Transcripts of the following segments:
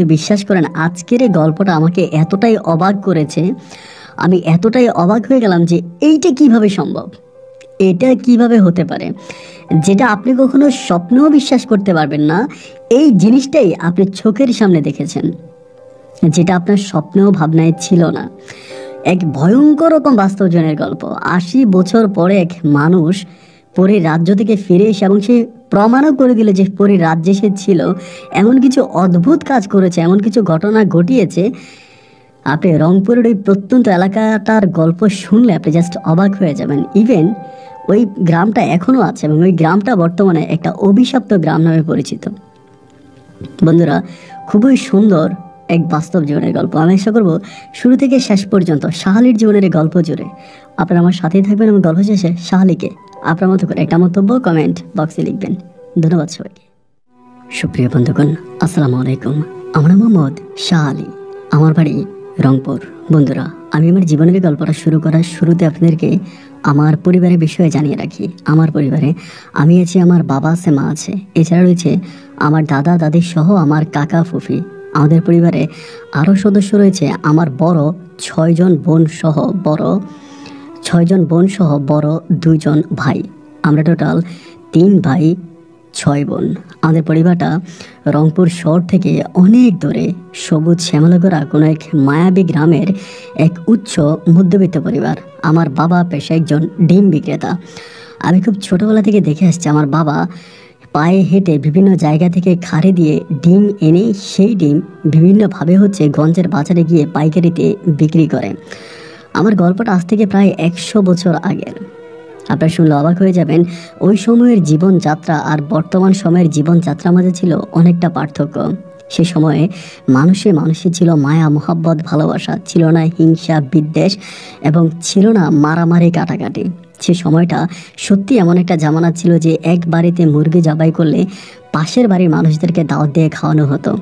কিন্তু বিশ্বাস করেন আজকের এই গল্পটা আমাকে এতটাই অবাক করেছে, আমি এতটাই অবাক হয়ে গেলাম যে এইটা কিভাবে সম্ভব, এটা কিভাবে হতে পারে, যেটা আপনি কখনো স্বপ্নেও বিশ্বাস করতে পারবেন না, এই জিনিসটাই আপনি চোখের সামনে দেখেছেন, যেটা আপনার স্বপ্নেও ভাবনায় ছিল না। এক ভয়ঙ্কর রকম বাস্তবজনের গল্প। ৮০ বছর পরে এক মানুষ পরীর রাজ্য থেকে ফিরে এসে, এবং সে প্রমাণও করে দিল যে পরীর রাজ্যে সে ছিল, এমন কিছু অদ্ভুত কাজ করেছে, এমন কিছু ঘটনা ঘটিয়েছে। আপনি রংপুরের ওই প্রত্যন্ত এলাকাটার গল্প শুনলে আপনি জাস্ট অবাক হয়ে যাবেন। ইভেন ওই গ্রামটা এখনও আছে এবং ওই গ্রামটা বর্তমানে একটা অভিশপ্ত গ্রাম নামে পরিচিত। বন্ধুরা, খুবই সুন্দর এক বাস্তব জীবনের গল্প। আমি আশা করবো শুরু থেকে শেষ পর্যন্ত শাহালির জীবনের এই গল্প জুড়ে আপনারা আমার সাথেই থাকবেন এবং গল্প শেষে শাহালিকে আপনার মতো করে একটা মন্তব্য কমেন্ট বক্সে লিখবেন। ধন্যবাদ সবাইকে। সুপ্রিয় বন্ধুগণ, আসসালামু আলাইকুম। আমার মোহাম্মদ শাহালি, আমার বাড়ি রংপুর। বন্ধুরা, আমি আমার জীবনের গল্পটা শুরু করার শুরুতে আপনাদেরকে আমার পরিবারের বিষয়ে জানিয়ে রাখি। আমার পরিবারে আমি আছি, আমার বাবা আছে, মা আছে, এছাড়া রয়েছে আমার দাদা দাদি সহ আমার কাকা ফুফি। আমাদের পরিবারে আরও সদস্য রয়েছে আমার বড় 6 জন বোন সহ বড় 2 জন ভাই। আমরা টোটাল 3 ভাই 6 বোন। আমাদের পরিবারটা রংপুর শহর থেকে অনেক দূরে সবুজ শ্যামলাগড়া কোনো এক মায়াবী গ্রামের এক উচ্চ মধ্যবিত্ত পরিবার। আমার বাবা পেশায় একজন ডিম বিক্রেতা। আমি খুব ছোটোবেলা থেকে দেখে আসছি আমার বাবা পায়ে হেঁটে বিভিন্ন জায়গা থেকে খাড়ি দিয়ে ডিম এনে সেই ডিম বিভিন্নভাবে গঞ্জের বাজারে গিয়ে পাইকারিতে বিক্রি করে। আমার গল্পটা আজ থেকে প্রায় 100 বছর আগের। আপনারা শুনলে অবাক হয়ে যাবেন, ওই সময়ের জীবনযাত্রা আর বর্তমান সময়ের জীবনযাত্রার মাঝে ছিল অনেকটা পার্থক্য। সে সময়ে মানুষে ছিল মায়া, মোহাব্বত, ভালোবাসা, ছিল না হিংসা বিদ্বেষ, এবং ছিল না মারামারি কাটাকাটি। সে সময়টা সত্যি এমন একটা জামানা ছিল যে এক বাড়িতে মুরগি জবাই করলে পাশের বাড়ির মানুষদেরকে দাওয়াত দিয়ে খাওয়ানো হতো।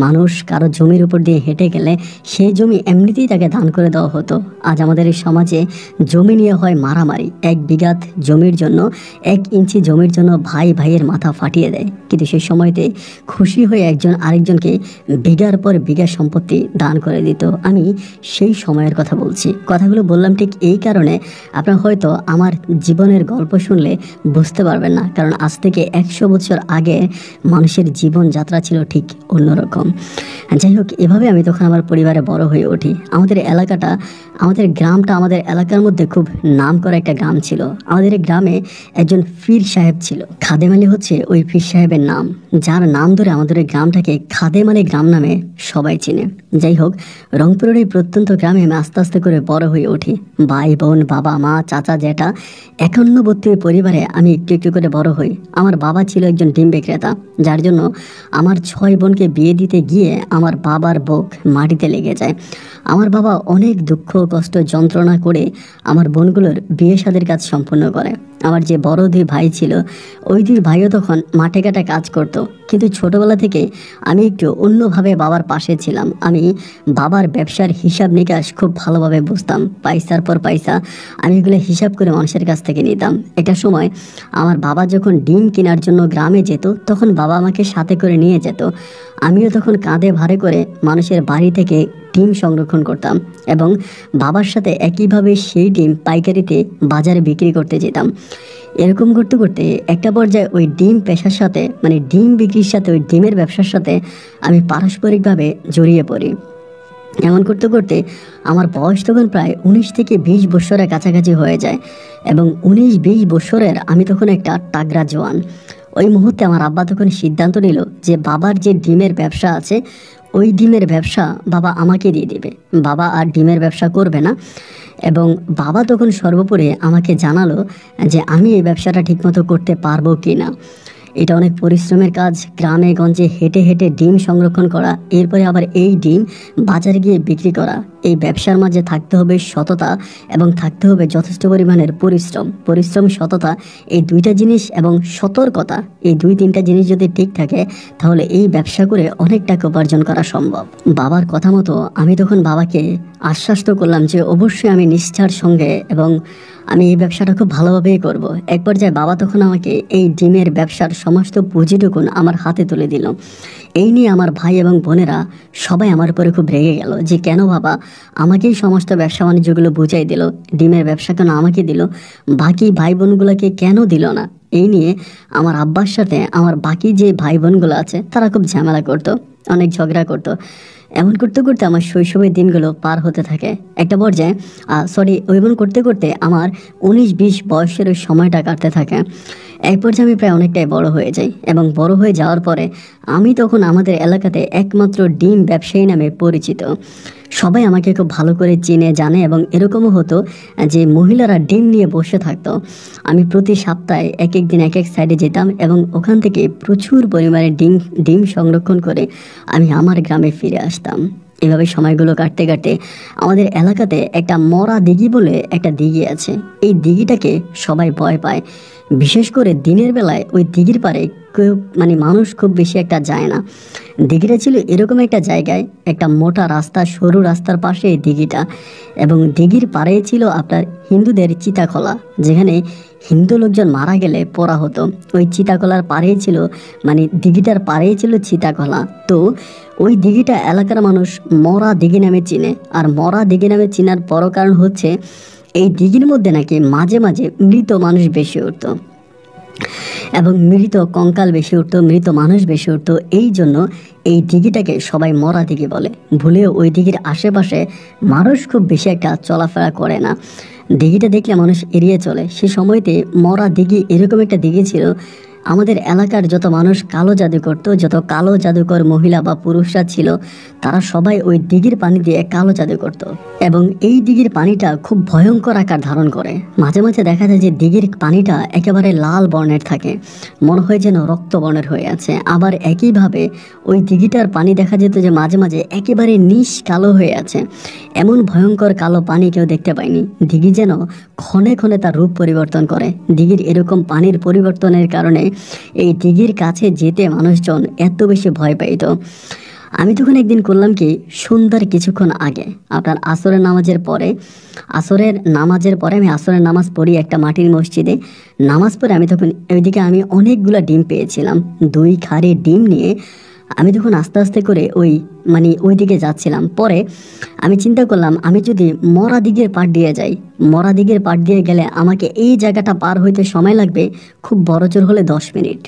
মানুষ কারো জমির উপর দিয়ে হেঁটে গেলে সেই জমি এমনিতেই তাকে দান করে দেওয়া হতো। আজ আমাদের এই সমাজে জমি নিয়ে হয় মারামারি। 1 বিঘা জমির জন্য, 1 ইঞ্চি জমির জন্য ভাই ভাইয়ের মাথা ফাটিয়ে দেয়। কিন্তু সেই সময়তে খুশি হয়ে একজন আরেকজনকে বিঘার পর বিঘা সম্পত্তি দান করে দিত। আমি সেই সময়ের কথা বলছি। কথাগুলো বললাম ঠিক এই কারণে, আপনারা হয়তো আমার জীবনের গল্প শুনলে বুঝতে পারবেন না, কারণ আজ থেকে 100 বছর আগে মানুষের জীবনযাত্রা ছিল ঠিক অন্যরকম। যাই হোক, এভাবে আমি তখন আমার পরিবারে বড় হয়ে উঠি। আমাদের এলাকাটা, আমাদের গ্রামটা আমাদের এলাকার মধ্যে খুব নাম করা একটা গ্রাম ছিল। আমাদের এই গ্রামে একজন পীর সাহেব ছিল। খাদেম আলী ওই পীর সাহেবের নাম, যার নাম ধরে আমাদের এই গ্রামটাকে খাদেম আলী গ্রাম নামে সবাই চিনে। যাই হোক, রংপুরের এই প্রত্যন্ত গ্রামে আমি আস্তে আস্তে করে বড় হয়ে উঠি। ভাই বোন, বাবা মা, চাচা জ্যাঠা, 51 পরিবারে আমি একটু একটু করে বড় হই। আমার বাবা ছিল একজন ডিম বিক্রেতা, যার জন্য আমার 6 বোনকে বিয়ে দিতে গিয়ে আমার বাবার বুক মাটিতে লেগে যায়। আমার বাবা অনেক দুঃখ কষ্ট যন্ত্রণা করে আমার বোনগুলোর বিয়ে শাদীর কাজ সম্পন্ন করে। আমার যে বড় 2 ভাই ছিল, ওই 2 ভাইও তখন মাঠে ঘাটে কাজ করতো। কিন্তু ছোটোবেলা থেকে আমি একটু অন্যভাবে বাবার পাশে ছিলাম। আমি বাবার ব্যবসার হিসাব নিকাশ খুব ভালোভাবে বুঝতাম। পয়সার পর পয়সা আমি এগুলো হিসাব করে মানুষের কাছ থেকে নিতাম। একটা সময় আমার বাবা যখন ডিম কেনার জন্য গ্রামে যেত, তখন বাবা আমাকে সাথে করে নিয়ে যেত। আমিও তখন কাঁধে ভারে করে মানুষের বাড়ি থেকে ডিম সংরক্ষণ করতাম এবং বাবার সাথে একইভাবে সেই ডিম পাইকারিতে বাজারে বিক্রি করতে যেতাম। এরকম করতে করতে একটা পর্যায়ে ওই ডিম পেশার সাথে, মানে ডিম বিক্রির সাথে, ওই ডিমের ব্যবসার সাথে আমি পারস্পরিকভাবে জড়িয়ে পড়ি। এমন করতে করতে আমার বয়স তখন প্রায় 19 থেকে 20 বছরের কাছাকাছি হয়ে যায় এবং 19-20 বছরের আমি তখন একটা তাগড়া জওয়ান। ওই মুহূর্তে আমার আব্বা তখন সিদ্ধান্ত নিল যে বাবার যে ডিমের ব্যবসা আছে, ওই ডিমের ব্যবসা বাবা আমাকে দিয়ে দেবে। বাবা আর ডিমের ব্যবসা করবে না। এবং বাবা তখন সর্বোপরি আমাকে জানালো যে আমি এই ব্যবসাটা ঠিকমতো করতে পারবো কি না। এটা অনেক পরিশ্রমের কাজ, গ্রামে গঞ্জে হেঁটে হেঁটে ডিম সংরক্ষণ করা, এরপরে আবার এই ডিম বাজারে গিয়ে বিক্রি করা। এই ব্যবসার মাঝে থাকতে হবে সততা এবং থাকতে হবে যথেষ্ট পরিমাণের পরিশ্রম সততা, এই দুইটা জিনিস এবং সতর্কতা, এই দুই তিনটা জিনিস যদি ঠিক থাকে তাহলে এই ব্যবসা করে অনেক টাকা উপার্জন করা সম্ভব। বাবার কথা মতো আমি তখন বাবাকে আশ্বাস করলাম যে অবশ্যই আমি নিষ্ঠার সঙ্গে এবং আমি এই ব্যবসাটা খুব ভালোভাবেই করব। এক পর্যায়ে বাবা তখন আমাকে এই ডিমের ব্যবসার সমস্ত পুঁজিটুকুন আমার হাতে তুলে দিল। এই নিয়ে আমার ভাই এবং বোনেরা সবাই আমার উপরে খুব রেগে গেল যে কেন বাবা আমাকেই সমস্ত ব্যবসা বাণিজ্যগুলো বুঝাই দিল, ডিমের ব্যবসা কেন আমাকে দিল, বাকি ভাই বোনগুলোকে কেন দিল না। এই নিয়ে আমার আব্বার সাথে আমার বাকি যে ভাই বোনগুলো আছে তারা খুব ঝামেলা করতো, অনেক ঝগড়া করতো। এমন করতে করতে আমার শৈশবের দিনগুলো পার হতে থাকে। একটা পর্যায়ে ওইমন করতে করতে আমার 19-20 বয়সের ওই সময়টা কাটতে থাকে। এক পর্যায়ে আমি প্রায় অনেকটাই বড় হয়ে যাই এবং বড় হয়ে যাওয়ার পরে আমি তখন আমাদের এলাকাতে একমাত্র ডিম ব্যবসায়ী নামে পরিচিত। সবাই আমাকে খুব ভালো করে চিনে জানে এবং এরকমও হতো যে মহিলারা ডিম নিয়ে বসে থাকতো। আমি প্রতি সপ্তাহে এক এক দিন এক এক সাইডে যেতাম এবং ওখান থেকে প্রচুর পরিমাণে ডিম সংরক্ষণ করে আমি আমার গ্রামে ফিরে আসতাম। এভাবে সময়গুলো কাটতে কাটতে আমাদের এলাকাতে একটা মরা দিঘি বলে একটা দিঘি আছে। এই দিঘিটাকে সবাই ভয় পায়, বিশেষ করে দিনের বেলায় ওই দিঘির পাড়ে কেউ মানুষ খুব বেশি একটা যায় না। দিঘিটা ছিল এরকম একটা জায়গায়, একটা মোটা রাস্তা, সরু রাস্তার পাশে এই দিঘিটা, এবং দিঘির পাড়ে ছিল আপনার হিন্দুদের চিতাখলা, যেখানে হিন্দু লোকজন মারা গেলে পড়া হতো। ওই চিতাকলার পাড়েই ছিল দিঘিটার পাড়েই ছিল চিতাকলা। তো ওই দিঘিটা এলাকার মানুষ মরা দিঘি নামে চিনে। আর মরা দিঘি নামে চেনার বড় কারণ হচ্ছে এই দিঘির মধ্যে নাকি মাঝে মাঝে মৃত মানুষ বেশি উঠতো এবং মৃত কঙ্কাল বেশি উঠতো, মৃত মানুষ বেশি উঠতো। এই জন্য এই দিঘিটাকে সবাই মরা দিঘি বলে। ভুলেও ওই দিঘির আশেপাশে মানুষ খুব বেশি একটা চলাফেরা করে না, দিঘিটা দেখলে মানুষ এড়িয়ে চলে। সে সময়তে মরা দিঘি এরকম একটা দিঘি ছিল, আমাদের এলাকার যত মানুষ কালো জাদু করতো, যত কালো জাদুকর মহিলা বা পুরুষরা ছিল, তারা সবাই ওই দিঘির পানি দিয়ে কালো জাদু করত। এবং এই দিঘির পানিটা খুব ভয়ঙ্কর আকার ধারণ করে। মাঝে মাঝে দেখা যায় যে দিঘির পানিটা একেবারে লাল বর্ণের থাকে, মনে হয় যেন রক্ত বর্ণের হয়ে আছে। আবার একইভাবে ওই দিঘিটার পানি দেখা যেত যে মাঝে মাঝে একেবারে নিশ কালো হয়ে আছে। এমন ভয়ঙ্কর কালো পানি কেউ দেখতে পায়নি। দিঘি যেন ক্ষণে ক্ষণে তার রূপ পরিবর্তন করে। দিঘির এরকম পানির পরিবর্তনের কারণে এই দিঘির কাছে যেতে মানুষজন এত বেশি ভয় পাইত। আমি তখন একদিন করলাম কি, সন্ধ্যার কিছুক্ষণ আগে আপনার আসরের নামাজের পরে আমি আসরের নামাজ পড়ি একটা মাটির মসজিদে। নামাজ পড়ে আমি তখন ওইদিকে অনেকগুলো ডিম পেয়েছিলাম। 2 খাড়ি ডিম নিয়ে আমি তখন আস্তে আস্তে করে ওই দিকে যাচ্ছিলাম। পরে আমি চিন্তা করলাম আমি যদি মরা দিঘির পাড় দিয়ে যাই, মরা দিঘির পাড় দিয়ে গেলে আমাকে এই জায়গাটা পার হইতে সময় লাগবে খুব বড় জোর হলে 10 মিনিট।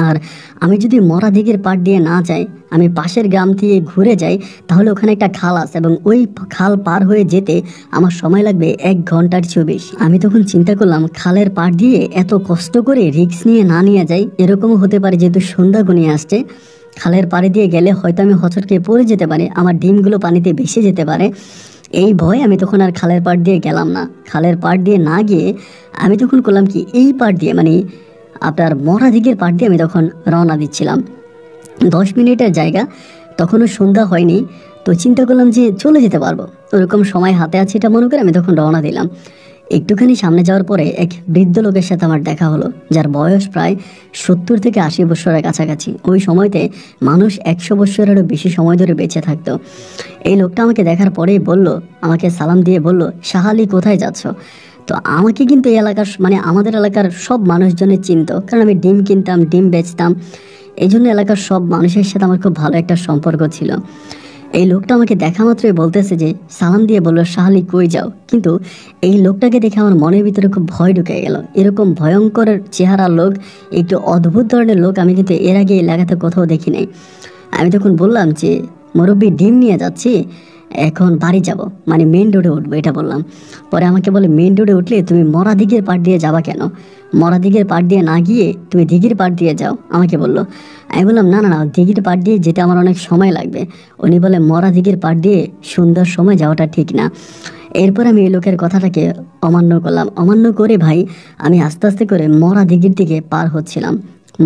আর আমি যদি মরা দিঘির পাড় দিয়ে না যাই, আমি পাশের গ্রাম থেকে ঘুরে যাই, তাহলে ওখানে একটা খাল আছে এবং ওই খাল পার হয়ে যেতে আমার সময় লাগবে 1 ঘন্টার চেয়েও বেশি। আমি তখন চিন্তা করলাম খালের পাড় দিয়ে এত কষ্ট করে রিস্ক নিয়ে না নিয়ে যাই, এরকমও হতে পারে যেহেতু সন্ধ্যা ঘনিয়ে আসছে, খালের পাড়ে দিয়ে গেলে হয়তো আমি হোঁচট পড়ে যেতে পারে, আমার ডিমগুলো পানিতে ভেসে যেতে পারে। এই ভয় আমি তখন আর খালের পাড় দিয়ে গেলাম না। খালের পাড় দিয়ে না গিয়ে আমি তখন করলাম কি, এই পাড় দিয়ে আপনার মরা দিঘির পাড় দিয়ে আমি তখন রওনা দিচ্ছিলাম। 10 মিনিটের জায়গা, তখনও সন্ধ্যা হয়নি। তো চিন্তা করলাম যে চলে যেতে পারবো, ওরকম সময় হাতে আছে এটা মনে করে আমি তখন রওনা দিলাম। একটুখানি সামনে যাওয়ার পরে এক বৃদ্ধ লোকের সাথে আমার দেখা হলো, যার বয়স প্রায় 70 থেকে 80 বছরের কাছাকাছি। ওই সময়তে মানুষ 100 বছরেরও বেশি সময় ধরে বেঁচে থাকতো। এই লোকটা আমাকে দেখার পরেই আমাকে সালাম দিয়ে বলল, শাহ আলী কোথায় যাচ্ছ? তো আমাকে কিন্তু এই এলাকার আমাদের এলাকার সব মানুষজনের চিনতো, কারণ আমি ডিম কিনতাম, ডিম বেচতাম। এই জন্য এলাকার সব মানুষের সাথে আমার খুব ভালো একটা সম্পর্ক ছিল। এই লোকটা আমাকে দেখা মাত্রই বলতেছে যে, সালাম দিয়ে বললো, শাহ আলী কই যাও? কিন্তু এই লোকটাকে দেখে আমার মনের ভিতরে খুব ভয় ঢুকে গেল। এরকম ভয়ঙ্কর চেহারার লোক, একটু অদ্ভুত ধরনের লোক আমি কিন্তু এর আগে এলাকাতে কোথাও দেখি নাই। আমি তখন বললাম যে, মুরব্বী ডিম নিয়ে যাচ্ছি, এখন বাড়ি যাব, মেন রোডে উঠবো, এটা বললাম। পরে আমাকে বলে, মেন রোডে উঠলে তুমি মরা দিঘির পাড় দিয়ে যাবা কেন? মরা দিঘির পাড় দিয়ে না গিয়ে তুমি দিঘির পাড় দিয়ে যাও, আমাকে বললো। আমি বললাম, না না না, দিঘির পাড় দিয়ে যেতে আমার অনেক সময় লাগবে। উনি বলে, মরা দিঘির পাড় দিয়ে সুন্দর সময় যাওয়াটা ঠিক না। এরপর আমি এই লোকের কথাটাকে অমান্য করলাম। অমান্য করে ভাই আমি আস্তে আস্তে করে মরা দিঘির দিকে পার হচ্ছিলাম।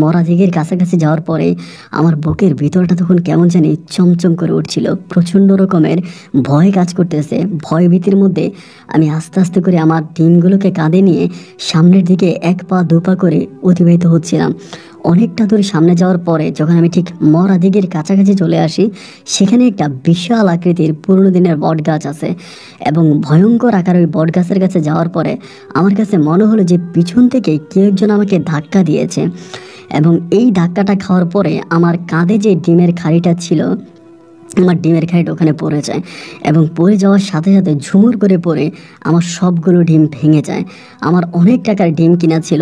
মরা দিঘির কাছাকাছি যাওয়ার পরে আমার বুকের ভিতরটা তখন কেমন জানি চমচম করে উঠছিল, প্রচণ্ড রকমের ভয় কাজ করতেছে। ভয় ভীতির মধ্যে আমি আস্তে আস্তে করে আমার ডিমগুলোকে কাঁধে নিয়ে সামনের দিকে 1 পা 2 পা করে অতিবাহিত হচ্ছিলাম। অনেকটা দূর সামনে যাওয়ার পরে যখন আমি ঠিক মরা দিঘির কাছাকাছি চলে আসি, সেখানে একটা বিশাল আকৃতির পুরনো দিনের বট গাছ আছে এবং ভয়ঙ্কর আকার ওই বট গাছের কাছে যাওয়ার পরে আমার কাছে মনে হলো যে পিছন থেকে কেউ একজন আমাকে ধাক্কা দিয়েছে এবং এই ধাক্কাটা খাওয়ার পরে আমার কাঁধে যে ডিমের খাড়িটা ছিল, আমার ডিমের খাড়িটা ওখানে পড়ে যায় এবং পড়ে যাওয়ার সাথে সাথে ঝুমুর করে পড়ে আমার সবগুলো ডিম ভেঙে যায়। আমার অনেক টাকার ডিম কিনা ছিল।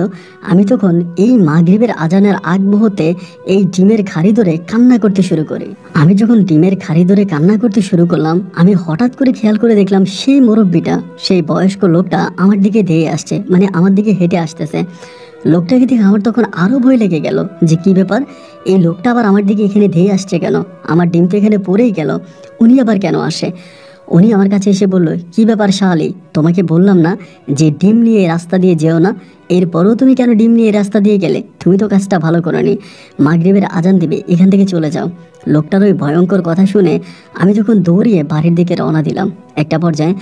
আমি তখন এই মাগরিবের আজানের আগ মুহূর্তে এই ডিমের খাড়ি ধরে কান্না করতে শুরু করি। আমি যখন ডিমের খাড়ি ধরে কান্না করতে শুরু করলাম, আমি হঠাৎ করে খেয়াল করে দেখলাম সেই মুরব্বিটা, সেই বয়স্ক লোকটা আমার দিকে ধেয়ে আসছে, মানে আমার দিকে হেঁটে আসতেছে। লোকটাকে দেখে আমার তখন আরও ভয় লেগে গেল যে কী ব্যাপার, এই লোকটা আবার আমার দিকে এখানে ধেয়ে আসছে কেন? আমার ডিম তো এখানে পড়েই গেল, উনি আবার কেন আসে? উনি আমার কাছে এসে বলল, কী ব্যাপার শাহালি, তোমাকে বললাম না যে ডিম নিয়ে এই রাস্তা দিয়ে যেও না, এরপরেও তুমি কেন ডিম নিয়ে এই রাস্তা দিয়ে গেলে? তুমি তো কাজটা ভালো করোনি, মাগরিবের আজান দিবে, এখান থেকে চলে যাও। লোকটার ওই ভয়ঙ্কর কথা শুনে আমি যখন দৌড়িয়ে বাড়ির দিকে রওনা দিলাম, একটা পর্যায়ে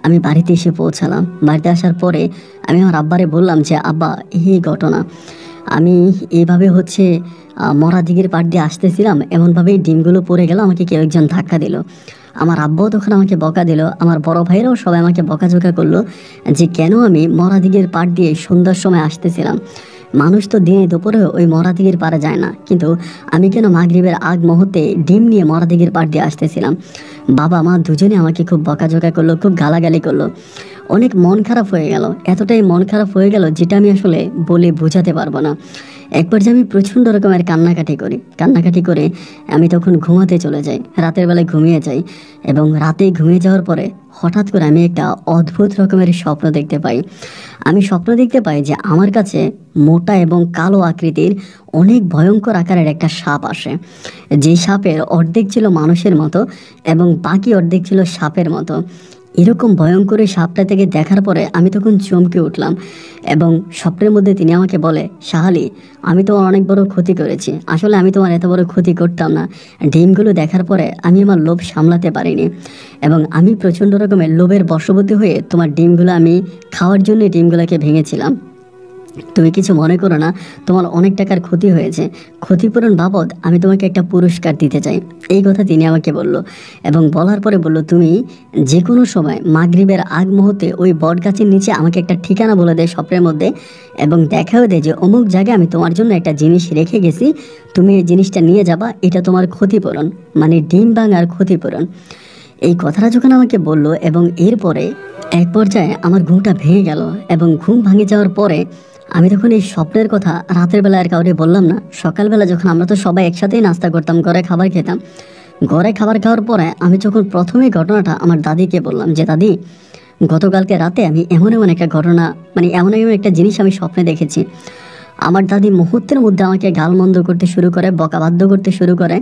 আমি বাড়িতে এসে পৌঁছালাম। বাড়িতে আসার পরে আমি আমার আব্বারে বললাম যে আব্বা, এই ঘটনা, আমি এইভাবে হচ্ছে মরা দিঘির পাড় দিয়ে আসতেছিলাম, এমনভাবেই ডিমগুলো পড়ে গেল, আমাকে কেউ একজন ধাক্কা দিল। আমার আব্বাও তখন আমাকে বকা দিল, আমার বড় ভাইরাও সবাই আমাকে বকাঝোকা করলো যে কেন আমি মরা দিঘির পাড় দিয়ে সন্ধ্যার সময় আসতেছিলাম। মানুষ তো দিনে দুপুরে ওই মরা দিঘির পাড়ে যায় না, কিন্তু আমি কেন মাগরিবের আগ মুহূর্তে ডিম নিয়ে মরা দিঘির পাড় দিয়ে আসতেছিলাম। বাবা মা দুজনে আমাকে খুব বকাঝোকা করলো, খুব গালাগালি করলো। অনেক মন খারাপ হয়ে গেল, এতটাই মন খারাপ হয়ে গেল যেটা আমি আসলে বলে বোঝাতে পারবো না। একবার যে আমি প্রচণ্ড রকমের কান্নাকাটি করে আমি তখন ঘুমাতে চলে যাই, রাতের বেলায় ঘুমিয়ে যাই এবং রাতে ঘুমিয়ে যাওয়ার পরে হঠাৎ করে আমি একটা অদ্ভুত রকমের স্বপ্ন দেখতে পাই। আমি স্বপ্ন দেখতে পাই যে আমার কাছে মোটা এবং কালো আকৃতির অনেক ভয়ঙ্কর আকারের একটা সাপ আসে, যে সাপের অর্ধেক ছিল মানুষের মতো এবং বাকি অর্ধেক ছিল সাপের মতো। এরকম ভয়ঙ্কর সাপটা থেকে দেখার পরে আমি তখন চমকে উঠলাম এবং স্বপ্নের মধ্যে তিনি আমাকে বলে, শাহালি, আমি তোমার অনেক বড় ক্ষতি করেছি, আসলে আমি তোমার এত বড় ক্ষতি করতাম না। ডিমগুলো দেখার পরে আমি আমার লোভ সামলাতে পারিনি এবং আমি প্রচণ্ড রকমের লোভের বশবর্তী হয়ে তোমার ডিমগুলো আমি খাওয়ার জন্য ডিমগুলোকে ভেঙেছিলাম। তুমি কিছু মনে করো না, তোমার অনেক টাকার ক্ষতি হয়েছে, ক্ষতিপূরণ বাবদ আমি তোমাকে একটা পুরস্কার দিতে চাই। এই কথা তিনি আমাকে বলল এবং বলার পরে বলল, তুমি যে কোনো সময় মাগরিবের আগ মুহূর্তে ওই বট গাছের নিচে আমাকে একটা ঠিকানা বলে দেয় স্বপ্নের মধ্যে এবং দেখাও দেয় যে অমুক জায়গায় আমি তোমার জন্য একটা জিনিস রেখে গেছি, তুমি এই জিনিসটা নিয়ে যাবা, এটা তোমার ক্ষতিপূরণ, মানে ডিম ভাঙার ক্ষতিপূরণ। এই কথাটা যখন আমাকে বলল এবং এরপরে এক পর্যায়ে আমার ঘুমটা ভেঙে গেল এবং ঘুম ভাঙে যাওয়ার পরে আমি তখন এই স্বপ্নের কথা রাতের বেলা আর কাউরে বললাম না। সকালবেলা যখন আমরা তো সবাই একসাথেই নাস্তা করতাম, ঘরে খাবার খেতাম, ঘরে খাবার খাওয়ার পরে আমি যখন প্রথমে ঘটনাটা আমার দাদিকে বললাম যে দাদি, গতকালকে রাতে আমি এমন একটা ঘটনা, মানে এমন একটা জিনিস আমি স্বপ্নে দেখেছি। আমার দাদি মুহূর্তের মধ্যে আমাকে গালমন্দ করতে শুরু করে, বকাবাধ্য করতে শুরু করে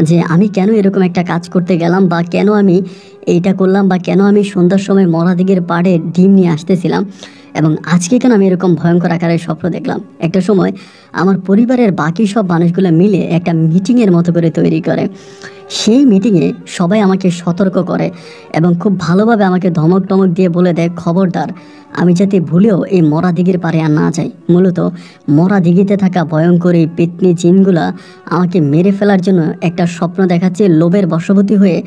যে আমি কেন এরকম একটা কাজ করতে গেলাম বা কেন আমি এইটা করলাম বা কেন আমি সন্ধ্যার সময় মরা দিঘির পাড়ে ডিম নিয়ে আসতেছিলাম এবং আজকে কেন আমি এরকম ভয়ঙ্কর আকারের স্বপ্ন দেখলাম। একটা সময় আমার পরিবারের বাকি সব মানুষগুলো মিলে একটা মিটিংয়ের মতো করে তৈরি করে। সেই মিটিংয়ে সবাই আমাকে সতর্ক করে এবং খুব ভালোভাবে আমাকে ধমক টমক দিয়ে বলে দেয়, খবরদার আমি যাতে ভুলেও এই মরা দিঘির পাড়ে আর না যাই। মূলত মরা দিঘিতে থাকা ভয়ঙ্কর এই পেতনি জিনগুলা আমাকে মেরে ফেলার জন্য একটা স্বপ্ন দেখাচ্ছে, লোভের বশবর্তী হয়ে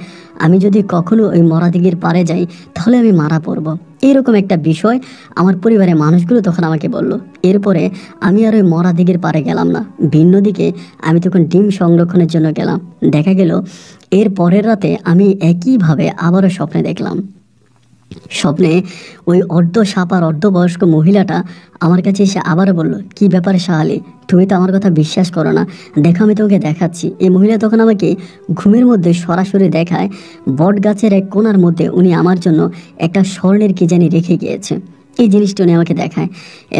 আমি যদি কখনো ওই মরা দিঘির পাড়ে যাই তাহলে আমি মারা পড়ব। এইরকম একটা বিষয় আমার পরিবারের মানুষগুলো তখন আমাকে বলল। এরপরে আমি আর ওই মরা দিঘির পাড়ে গেলাম না, ভিন্ন দিকে আমি তখন ডিম সংরক্ষণের জন্য গেলাম। দেখা গেল এর পরের রাতে আমি একইভাবে আবারও স্বপ্নে দেখলাম। স্বপ্নে ওই অর্ধ সাপ আর অর্ধবয়স্ক মহিলাটা আমার কাছে এসে আবারও বলল, কি ব্যাপারে শাহালি, তুমি তো আমার কথা বিশ্বাস করো না, দেখো আমি তোমাকে দেখাচ্ছি। এই মহিলা তখন আমাকে ঘুমের মধ্যে সরাসরি দেখায় বট গাছের এক কোণার মধ্যে উনি আমার জন্য একটা স্বর্ণের কি জানি রেখে গিয়েছে। এই জিনিসটা উনি আমাকে দেখায়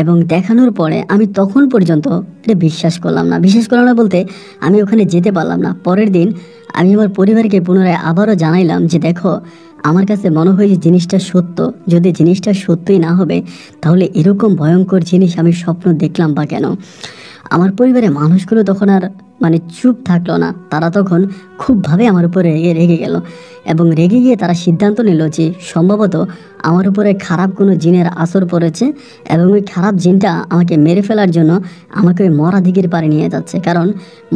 এবং দেখানোর পরে আমি তখন পর্যন্ত এটা বিশ্বাস করলাম না বলতে আমি ওখানে যেতে পারলাম না। পরের দিন আমি আমার পরিবারকে পুনরায় আবারও জানাইলাম যে দেখো, আমার কাছে মনে হয় যে জিনিসটা সত্য, যদি জিনিসটা সত্যই না হবে তাহলে এরকম ভয়ঙ্কর জিনিস আমি স্বপ্ন দেখলাম বা কেন। আমার পরিবারের মানুষগুলো তখন আর মানে চুপ থাকলো না, তারা তখন খুবভাবে আমার উপরে রেগে গেল এবং রেগে গিয়ে তারা সিদ্ধান্ত নিল যে সম্ভবত আমার উপরে খারাপ কোনো জিনের আসর পড়েছে এবং ওই খারাপ জিনটা আমাকে মেরে ফেলার জন্য আমাকে ওই মরা দিঘির পাড়ে নিয়ে যাচ্ছে। কারণ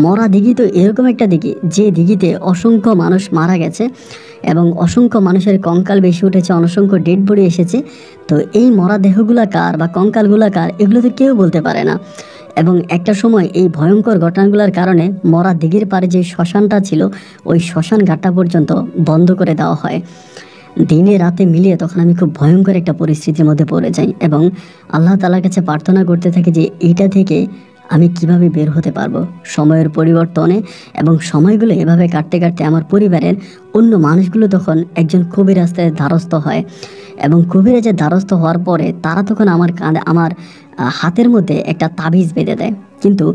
মরা দিঘি তো এরকম একটা দিঘি যে দিঘিতে অসংখ্য মানুষ মারা গেছে এবং অসংখ্য মানুষের কঙ্কাল বেশি উঠেছে, অসংখ্য ডেড বডি এসেছে। তো এই মরা দেহগুলা কার বা কঙ্কালগুলা কার এগুলো তো কেউ বলতে পারে না। এবং একটা সময় এই ভয়ঙ্কর ঘটনাগুলোর কারণে মরা দিঘির পাড়ে যে শ্মশানটা ছিল ওই শ্মশান ঘাটটা পর্যন্ত বন্ধ করে দেওয়া হয়। দিনে রাতে মিলিয়ে তখন আমি খুব ভয়ঙ্কর একটা পরিস্থিতির মধ্যে পড়ে যাই এবং আল্লাহ তাআলার কাছে প্রার্থনা করতে থাকি যে এইটা থেকে আমি কিভাবে বের হতে পারবো। সময়ের পরিবর্তনে এবং সময়গুলো এভাবে কাটতে কাটতে আমার পরিবারের অন্য মানুষগুলো তখন একজন কবিরাজের দ্বারস্থ হয় এবং কবিরাজের দ্বারস্থ হওয়ার পরে তারা তখন আমার হাতের মধ্যে একটা তাবিজ বেঁধে দেয়। কিন্তু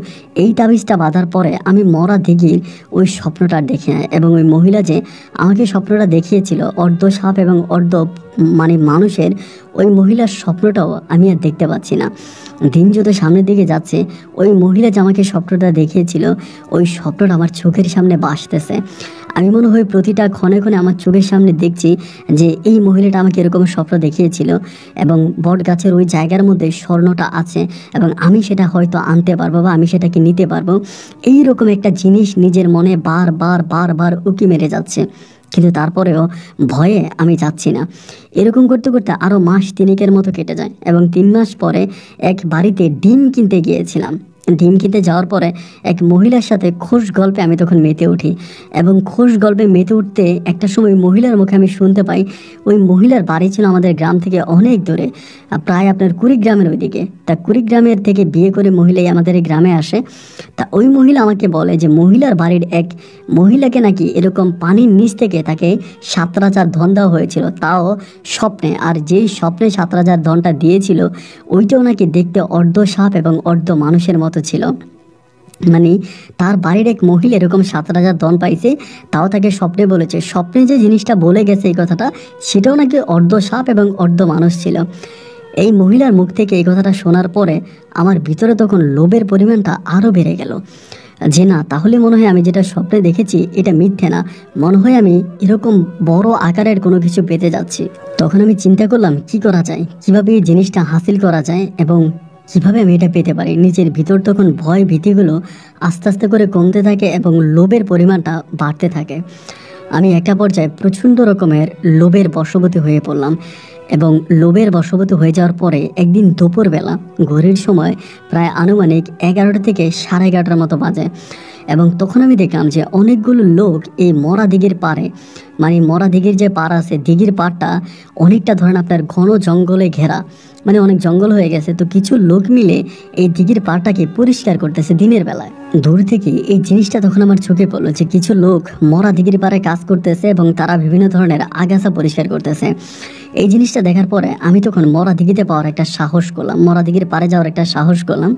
এই তাবিজটা বাঁধার পরে আমি মরা দিঘির ওই স্বপ্নটা দেখি না এবং ওই মহিলা যে আমাকে স্বপ্নটা দেখিয়েছিল অর্ধ সাপ এবং অর্ধ মানে মানুষের, ওই মহিলার স্বপ্নটাও আমি আর দেখতে পাচ্ছি না। দিন যত সামনের দিকে যাচ্ছে ওই মহিলা যে আমাকে স্বপ্নটা দেখিয়েছিল ওই স্বপ্নটা আমার চোখের সামনে ভাসতেছে। আমি মনে হয় প্রতিটা ক্ষণে ক্ষণে আমার চোখের সামনে দেখছি যে এই মহিলাটা আমাকে এরকম স্বপ্ন দেখিয়েছিল এবং বট গাছের ওই জায়গার মধ্যে স্বর্ণটা আছে এবং আমি সেটা হয়তো আনতে পারবো বা আমি সেটাকে নিতে পারবো। এইরকম একটা জিনিস নিজের মনে বারবার উকি মেরে যাচ্ছে, কিন্তু তারপরেও ভয়ে আমি যাচ্ছি না। এরকম করতে করতে আরও মাস তিনেকের মতো কেটে যায় এবং 3 মাস পরে এক বাড়িতে ডিম কিনতে গিয়েছিলাম। ডিম কিনতে যাওয়ার পরে এক মহিলার সাথে খোশ গল্পে আমি তখন মেতে উঠি এবং খোশ গল্পে মেতে উঠতে একটা সময় মহিলার মুখে আমি শুনতে পাই ওই মহিলার বাড়ি ছিল আমাদের গ্রাম থেকে অনেক দূরে, প্রায় আপনার কুড়িগ্রামের ওইদিকে। তা কুড়িগ্রামের থেকে বিয়ে করে মহিলাই আমাদের এই গ্রামে আসে। তা ওই মহিলা আমাকে বলে যে মহিলার বাড়ির এক মহিলাকে নাকি এরকম পানির নিচ থেকে তাকে 7 রাজার ধন দেওয়া হয়েছিল, তাও স্বপ্নে। আর যেই স্বপ্নে 7 রাজার ধনটা দিয়েছিল ওইটাও নাকি দেখতে অর্ধ সাপ এবং অর্ধ মানুষের মতো ছিল। মানে তার বাড়ির এক মহিলা এরকম 7 রাজার ধন পাইছে, তাও তাকে স্বপ্নে বলেছে। স্বপ্নে যে জিনিসটা বলে গেছে এই কথাটা সেটাও নাকি অর্ধ সাপ এবং অর্ধ মানুষ ছিল। এই মহিলার মুখ থেকে এই কথাটা শোনার পরে আমার ভিতরে তখন লোভের পরিমাণটা আরও বেড়ে গেল যে না, তাহলে মনে হয় আমি যেটা স্বপ্নে দেখেছি এটা মিথ্যে না, মনে হয় আমি এরকম বড় আকারের কোনো কিছু পেতে যাচ্ছি। তখন আমি চিন্তা করলাম কি করা যায়, কিভাবে এই জিনিসটা হাসিল করা যায় এবং কিভাবে আমি এটা পেতে পারি। নিজের ভিতর তখন ভয় ভীতিগুলো আস্তে আস্তে করে কমতে থাকে এবং লোভের পরিমাণটা বাড়তে থাকে। আমি একটা পর্যায়ে প্রচণ্ড রকমের লোভের বশবর্তী হয়ে পড়লাম এবং লোভের বশবর্তী হয়ে যাওয়ার পরে একদিন দুপুরবেলা ঘড়ির সময় প্রায় আনুমানিক 11টা থেকে 11:30 মতো বাজে এবং তখন আমি দেখলাম যে অনেকগুলো লোক এই মরা দিঘির পাড়ে, মানে মরা দিঘির যে পাড় আছে দিঘির পাড়টা অনেকটা ধরেন আপনার ঘন জঙ্গলে ঘেরা, মানে অনেক জঙ্গল হয়ে গেছে। তো কিছু লোক মিলে এই দিঘির পাড়টাকে পরিষ্কার করতেছে দিনের বেলায়। দূর থেকে এই জিনিসটা তখন আমার চোখে পড়লো যে কিছু লোক মরা দিঘির পাড়ে কাজ করতেছে এবং তারা বিভিন্ন ধরনের আগাছা পরিষ্কার করতেছে। এই জিনিসটা দেখার পরে আমি তখন মরা দিঘিতে পাওয়ার একটা সাহস করলাম, মরা দিঘির পাড়ে যাওয়ার একটা সাহস করলাম।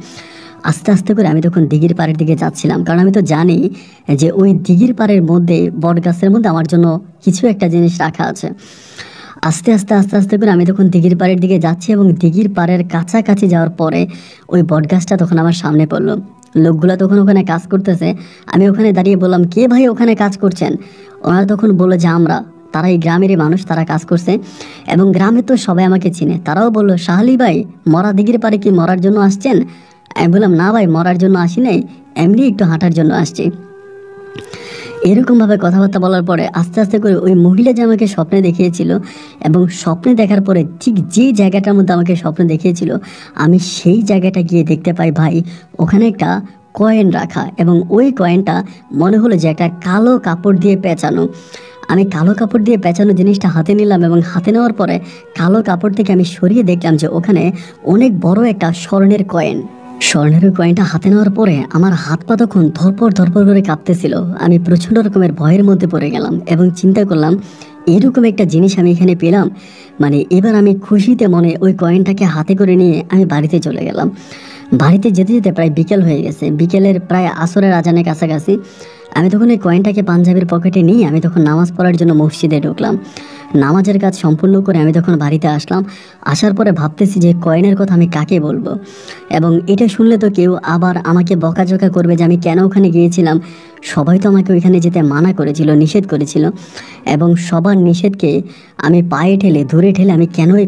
আস্তে আস্তে করে আমি তখন দিঘির পাড়ের দিকে যাচ্ছিলাম, কারণ আমি তো জানি যে ওই দিঘির পাড়ের মধ্যে বট গাছের মধ্যে আমার জন্য কিছু একটা জিনিস রাখা আছে। আস্তে আস্তে করে আমি তখন দিঘির পাড়ের দিকে যাচ্ছি এবং দিঘির পাড়ের কাছাকাছি যাওয়ার পরে ওই বটগাছটা তখন আমার সামনে পড়লো। লোকগুলো তখন ওখানে কাজ করতেছে। আমি ওখানে দাঁড়িয়ে বললাম, কে ভাই ওখানে কাজ করছেন? ওনারা তখন বললো যে আমরা। তারা এই গ্রামেরই মানুষ, তারা কাজ করছে এবং গ্রামে তো সবাই আমাকে চিনে। তারাও বললো, শাহালি ভাই মরা দিঘির পাড়ে কি মরার জন্য আসছেন? আমি বললাম, না ভাই মরার জন্য আসি নাই, এমনি একটু হাঁটার জন্য আসছি। এরকমভাবে কথাবার্তা বলার পরে আস্তে আস্তে করে ওই মহিলা যে আমাকে স্বপ্নে দেখিয়েছিল এবং স্বপ্নে দেখার পরে ঠিক যে জায়গাটার মধ্যে আমাকে স্বপ্নে দেখিয়েছিল আমি সেই জায়গাটা গিয়ে দেখতে পাই ভাই ওখানে একটা কয়েন রাখা এবং ওই কয়েনটা মনে হলো যে একটা কালো কাপড় দিয়ে পেঁচানো। আমি কালো কাপড় দিয়ে পেঁচানো জিনিসটা হাতে নিলাম এবং হাতে নেওয়ার পরে কালো কাপড় থেকে আমি সরিয়ে দেখলাম যে ওখানে অনেক বড় একটা স্বর্ণের কয়েন। স্বর্ণের কয়েনটা হাতে নেওয়ার পরে আমার হাত পা তখন ধরপড় করে কাঁপতেছিল। আমি প্রচণ্ড রকমের ভয়ের মধ্যে পড়ে গেলাম এবং চিন্তা করলাম এরকম একটা জিনিস আমি এখানে পেলাম, মানে এবার আমি খুশিতে মনে ওই কয়েনটাকে হাতে করে নিয়ে আমি বাড়িতে চলে গেলাম। বাড়িতে যেতে যেতে প্রায় বিকেল হয়ে গেছে, বিকেলের প্রায় আসরের আজানের কাছাকাছি। আমি তখন ওই কয়েনটাকে পাঞ্জাবির পকেটে নিয়ে আমি তখন নামাজ পড়ার জন্য মসজিদে ঢুকলাম। নামাজের কাজ সম্পূর্ণ করে আমি তখন বাড়িতে আসলাম। আসার পরে ভাবতেছি যে কয়েনের কথা আমি কাকে বলবো, এবং এটা শুনলে তো কেউ আবার আমাকে বকাঝকা করবে যে আমি কেন ওখানে গিয়েছিলাম। সবাই তো আমাকে ওইখানে যেতে মানা করেছিল, নিষেধ করেছিল, এবং সবার নিষেধকে আমি পায়ে ঠেলে ধরে ঠেলে আমি কেন ওই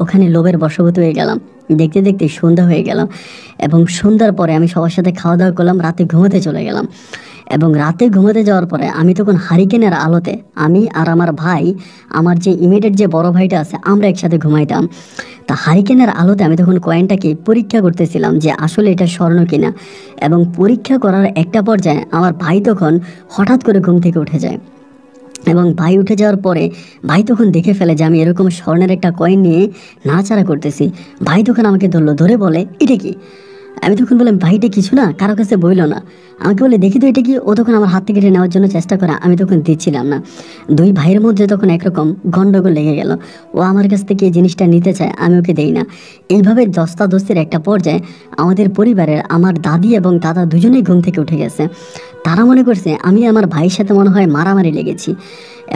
ওখানে লোভের বশবর্তী হয়ে গেলাম। দেখতে দেখতে সন্ধ্যা হয়ে গেল, এবং সন্ধ্যার পরে আমি সবার সাথে খাওয়া দাওয়া করলাম, রাতে ঘুমোতে চলে গেলাম। এবং রাতে ঘুমোতে যাওয়ার পরে আমি তখন হারিকেনের আলোতে, আমি আর আমার ভাই, আমার যে ইমিডিয়েট যে বড় ভাইটা আছে, আমরা একসাথে ঘুমাইতাম। তা হারিকেনের আলোতে আমি তখন কয়েনটাকে পরীক্ষা করতেছিলাম যে আসলে এটা স্বর্ণ কিনা। এবং পরীক্ষা করার একটা পর্যায়ে আমার ভাই তখন হঠাৎ করে ঘুম থেকে উঠে যায়, এবং ভাই উঠে যাওয়ার পরে ভাই তখন দেখে ফেলে যে আমি এরকম স্বর্ণের একটা কয়েন নিয়ে নাড়াচাড়া করতেছি। ভাই তখন আমাকে ধরলো, ধরে বলে এটা কি। আমি তখন বললাম ভাই এটা কিছু না, কারো কাছে বইলো না। আমাকে বলে দেখি তো এটা কি। ও তখন আমার হাত থেকে এটা নেওয়ার জন্য চেষ্টা করে, আমি তখন দিচ্ছিলাম না। দুই ভাইয়ের মধ্যে তখন একরকম গন্ডগোল লেগে গেল। ও আমার কাছ থেকে এই জিনিসটা নিতে চায়, আমি ওকে দেই না। এইভাবে দস্তাদস্তির একটা পর্যায়ে আমাদের পরিবারের আমার দাদি এবং দাদা দুজনেই ঘুম থেকে উঠে গেছে। তারা মনে করছে আমি আমার ভাইয়ের সাথে মনে হয় মারামারি লেগেছি,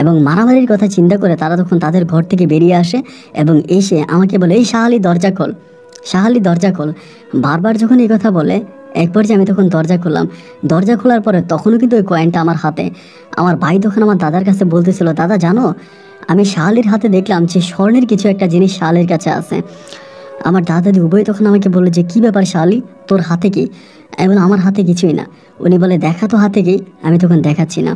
এবং মারামারির কথা চিন্তা করে তারা তখন তাদের ঘর থেকে বেরিয়ে আসে এবং এসে আমাকে বলে এই শাহালি দরজা খোল, শাহালি দরজা খোল। বারবার যখন এই কথা বলে, এক পর্যায়ে আমি তখন দরজা খুললাম। দরজা খোলার পরে তখনও কিন্তু ওই কয়েনটা আমার হাতে। আমার ভাই তখন আমার দাদার কাছে বলতেছিল, দাদা জানো আমি শাহালির হাতে দেখলাম যে স্বর্ণের কিছু একটা জিনিস শাহালির কাছে আছে। আমার দাদা দাদি উভয় তখন আমাকে বললো যে কী ব্যাপার শাহালি, তোর হাতে কি? এবং আমার হাতে কিছুই না। উনি বলে দেখা তো হাতে কি। আমি তখন দেখাচ্ছি না।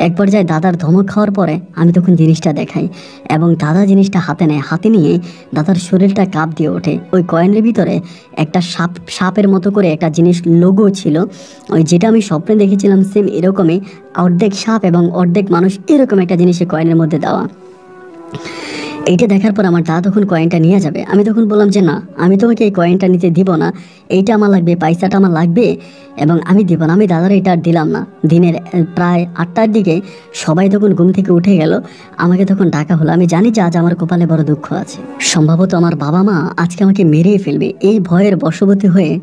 এক পর্যায়ে দাদার ধমক খাওয়ার পরে আমি তখন জিনিসটা দেখাই, এবং দাদা জিনিসটা হাতে নেয়। হাতে নিয়ে দাদার শরীরটা কাঁপ দিয়ে ওঠে। ওই কয়েনের ভিতরে একটা সাপের মতো করে একটা জিনিস লোগো ছিল, ওই যেটা আমি স্বপ্নে দেখেছিলাম সেম এরকমই, অর্ধেক সাপ এবং অর্ধেক মানুষ, এরকম একটা জিনিস কয়েনের মধ্যে দেওয়া। এইটা দেখার পর আমার দাদা তখন কয়েনটা নিয়ে যাবে। আমি তখন বললাম যে না, আমি তোমাকে এই কয়েনটা নিতে দিব না, এইটা আমার লাগবে, পয়সাটা আমার লাগবে, এবং আমি দিব না। আমি দাদার এটা আর দিলাম না। দিনের প্রায় 8টার দিকে সবাই তখন ঘুম থেকে উঠে গেল। আমাকে তখন ডাকা হলো। আমি জানি যে আজ আমার কপালে বড় দুঃখ আছে, সম্ভবত আমার বাবা মা আজকে আমাকে মেরেই ফেলবে। এই ভয়ের বশবর্তী হয়ে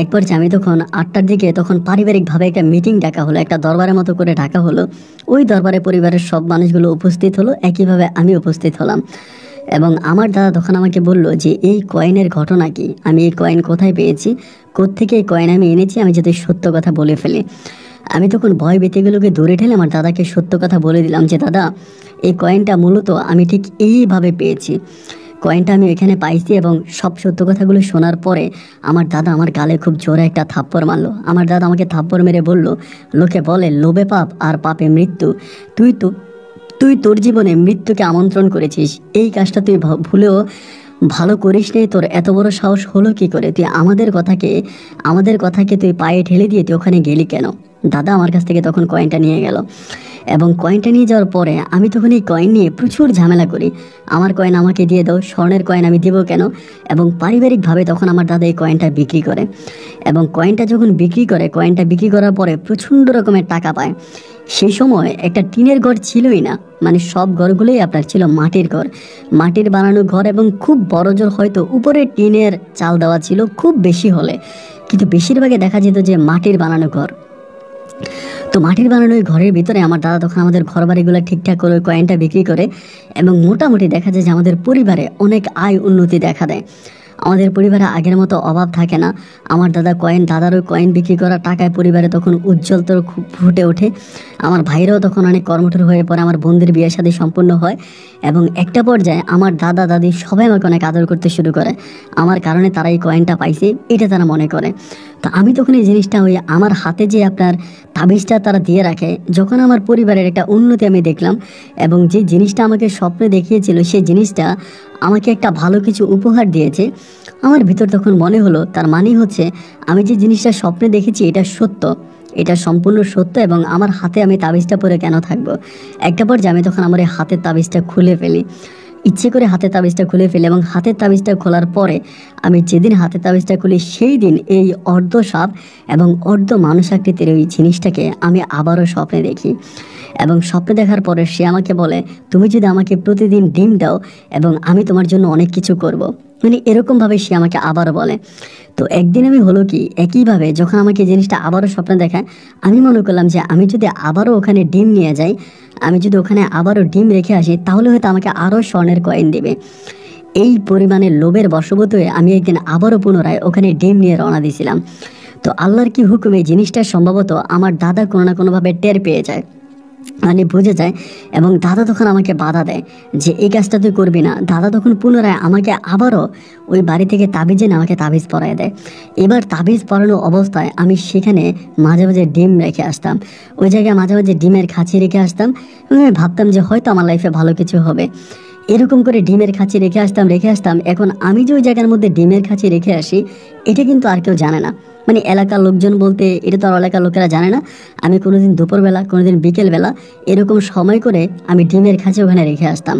একবার যে আমি তখন 8টার দিকে তখন পারিবারিকভাবে একটা মিটিং ডাকা হলো, একটা দরবারের মতো করে ডাকা হলো। ওই দরবারে পরিবারের সব মানুষগুলো উপস্থিত হলো, একইভাবে আমি উপস্থিত হলাম। এবং আমার দাদা তখন আমাকে বলল যে এই কয়েনের ঘটনা কি, আমি এই কয়েন কোথায় পেয়েছি, কোত্থেকে এই কয়েন আমি এনেছি, আমি যাতে সত্য কথা বলে ফেলি। আমি তখন ভয় ব্যতীতগুলোকে দূরে ঠেলে আমার দাদাকে সত্য কথা বলে দিলাম যে দাদা এই কয়েনটা মূলত আমি ঠিক এইভাবে পেয়েছি, কয়েনটা আমি এখানে পাইছি। এবং সব সত্য কথাগুলো শোনার পরে আমার দাদা আমার গালে খুব জোরে একটা থাপ্পড় মারলো। আমার দাদা আমাকে থাপ্পড় মেরে বলল, লোকে বলে লোভে পাপ আর পাপে মৃত্যু, তুই তোর জীবনে মৃত্যুকে আমন্ত্রণ করেছিস, এই কাজটা তুই ভুলেও ভালো করিস নি। তোর এত বড় সাহস হলো কি করে, তুই আমাদের কথাকে তুই পায়ে ঠেলে দিয়ে তুই ওখানে গেলি কেন? দাদা আমার কাছ থেকে তখন কয়েনটা নিয়ে গেল, এবং কয়েনটা নিয়ে যাওয়ার পরে আমি তখন এই কয়েন নিয়ে প্রচুর ঝামেলা করি। আমার কয়েন আমাকে দিয়ে দাও, স্বর্ণের কয়েন আমি দেবো কেন? এবং পারিবারিকভাবে তখন আমার দাদা এই কয়েনটা বিক্রি করে, এবং কয়েনটা যখন বিক্রি করে, কয়েনটা বিক্রি করার পরে প্রচণ্ড রকমের টাকা পায়। সেই সময় একটা টিনের ঘর ছিলই না, মানে সব ঘরগুলোই আপনার ছিল মাটির ঘর, মাটির বানানো ঘর, এবং খুব বড় জোর হয়তো উপরে টিনের চাল দেওয়া ছিল খুব বেশি হলে, কিন্তু বেশিরভাগে দেখা যেত যে মাটির বানানো ঘর। তো মাটির বানানো ওই ঘরের ভিতরে আমার দাদা তখন আমাদের ঘর বাড়িগুলো ঠিকঠাক করে কয়েনটা বিক্রি করে, এবং মোটামুটি দেখা যায় যে আমাদের পরিবারে অনেক আয় উন্নতি দেখা দেয়। আমাদের পরিবারে আগের মতো অভাব থাকে না। আমার দাদার ওই কয়েন বিক্রি করা টাকায় পরিবারে তখন উজ্জ্বল তো ফুটে ওঠে। আমার ভাইরাও তখন অনেক কর্মঠোর হয়ে পড়ে, আমার বোনদের বিয়ে শাদী সম্পূর্ণ হয়, এবং একটা পর্যায়ে আমার দাদা দাদি সবাই আমাকে অনেক আদর করতে শুরু করে। আমার কারণে তারা এই কয়েনটা পাইছে এটা তারা মনে করে। তো আমি তখন এই জিনিসটা ওই আমার হাতে যে আপনার তাবিজটা তারা দিয়ে রাখে, যখন আমার পরিবারের একটা উন্নতি আমি দেখলাম, এবং যে জিনিসটা আমাকে স্বপ্নে দেখিয়েছিল সেই জিনিসটা আমাকে একটা ভালো কিছু উপহার দিয়েছে, আমার ভিতর তখন মনে হলো তার মানে হচ্ছে আমি যে জিনিসটা স্বপ্নে দেখেছি এটা সত্য, এটা সম্পূর্ণ সত্য, এবং আমার হাতে আমি তাবিজটা পরে কেন থাকবো। একটা পর্যায়ে আমি তখন আমার এই হাতের তাবিজটা খুলে ফেলি, ইচ্ছে করে হাতের তাবিজটা খুলে ফেলি, এবং হাতের তাবিজটা খোলার পরে আমি যেদিন হাতের তাবিজটা খুলি সেই দিন এই অর্ধ সাপ এবং অর্ধ মানুষ আকৃতির ওই জিনিসটাকে আমি আবারও স্বপ্নে দেখি। এবং স্বপ্নে দেখার পরে সে আমাকে বলে তুমি যদি আমাকে প্রতিদিন ডিম দাও এবং আমি তোমার জন্য অনেক কিছু করব। মানে এরকমভাবে সে আমাকে আবারও বলে। তো একদিন আমি হলো কি, একইভাবে যখন আমাকে জিনিসটা আবারও স্বপ্নে দেখায়, আমি মনে করলাম যে আমি যদি আবারও ওখানে ডিম নিয়ে যাই, আমি যদি ওখানে আবারও ডিম রেখে আসি, তাহলে হয়তো আমাকে আরও স্বর্ণের কয়েন দেবে। এই পরিমাণে লোভের বশবর্তী হয়ে আমি একদিন আবারও পুনরায় ওখানে ডিম নিয়ে রওনা দিয়েছিলাম। তো আল্লাহর কি হুকুম, এই জিনিসটা সম্ভবত আমার দাদা কোনো না কোনোভাবে টের পেয়ে যায়, মানে বুঝে যায়, এবং দাদা তখন আমাকে বাধা দেয় যে এই কাজটা তুই করবি না। দাদা তখন পুনরায় আমাকে আবারও ওই বাড়ি থেকে তাবিজ এনে আমাকে তাবিজ পরায় দেয়। এবার তাবিজ পরানো অবস্থায় আমি সেখানে মাঝে মাঝে ডিম রেখে আসতাম, ওই জায়গায় মাঝে মাঝে ডিমের খাঁচি রেখে আসতাম, এবং আমি ভাবতাম যে হয়তো আমার লাইফে ভালো কিছু হবে। এরকম করে ডিমের খাঁচি রেখে আসতাম। এখন আমি যে ওই জায়গার মধ্যে ডিমের খাঁচি রেখে আসি, এটা কিন্তু আর কেউ জানে না। মানে এলাকার লোকজন বলতে এটা তো আর এলাকার লোকেরা জানে না। আমি কোনোদিন দুপুরবেলা, কোনোদিন বিকেলবেলা এরকম সময় করে আমি ডিমের খাঁচি ওখানে রেখে আসতাম।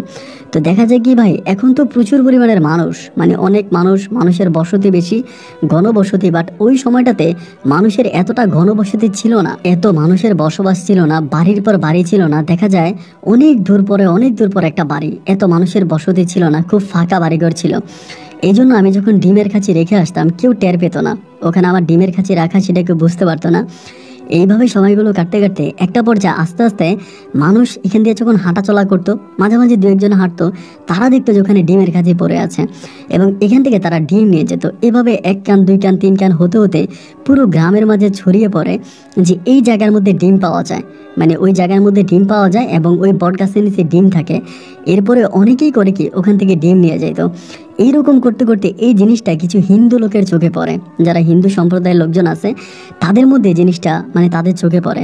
তো দেখা যায় কি ভাই, এখন তো প্রচুর পরিমাণের মানুষ, মানে অনেক মানুষের বসতি বেশি, ঘনবসতি। বাট ওই সময়টাতে মানুষের এতটা ঘনবসতি ছিল না, এত মানুষের বসবাস ছিল না, বাড়ির পর বাড়ি ছিল না। দেখা যায় অনেক দূর পরে একটা বাড়ি, এত মানুষের বসতি ছিল না, খুব ফাঁকা বাড়িঘর ছিল। এই জন্য আমি যখন ডিমের খাঁচি রেখে আসতাম, কেউ টের পেত না ওখানে আমার ডিমের খাঁচি রাখা, সেটা কেউ বুঝতে পারতো না। এইভাবে সময়গুলো কাটতে কাটতে একটা পর্যায়ে আস্তে আস্তে মানুষ এখান দিয়ে যখন হাঁটাচলা করতো, মাঝে মাঝে দু একজন হাঁটতো, তারা দেখতো যে ওখানে ডিমের খাঁচি পড়ে আছে, এবং এখান থেকে তারা ডিম নিয়ে যেত। এভাবে 1 কান 2 কান 3 কান হতে হতে পুরো গ্রামের মাঝে ছড়িয়ে পড়ে যে এই জায়গার মধ্যে ডিম পাওয়া যায়, মানে ওই জায়গার মধ্যে ডিম পাওয়া যায় এবং ওই বট গাছের নিচে ডিম থাকে। এরপরে অনেকেই করে কি ওখান থেকে ডিম নিয়ে যেত। এইরকম করতে করতে এই জিনিসটা কিছু হিন্দু লোকের চোখে পড়ে, যারা হিন্দু সম্প্রদায়ের লোকজন আছে তাদের মধ্যে জিনিসটা মানে তাদের চোখে পড়ে,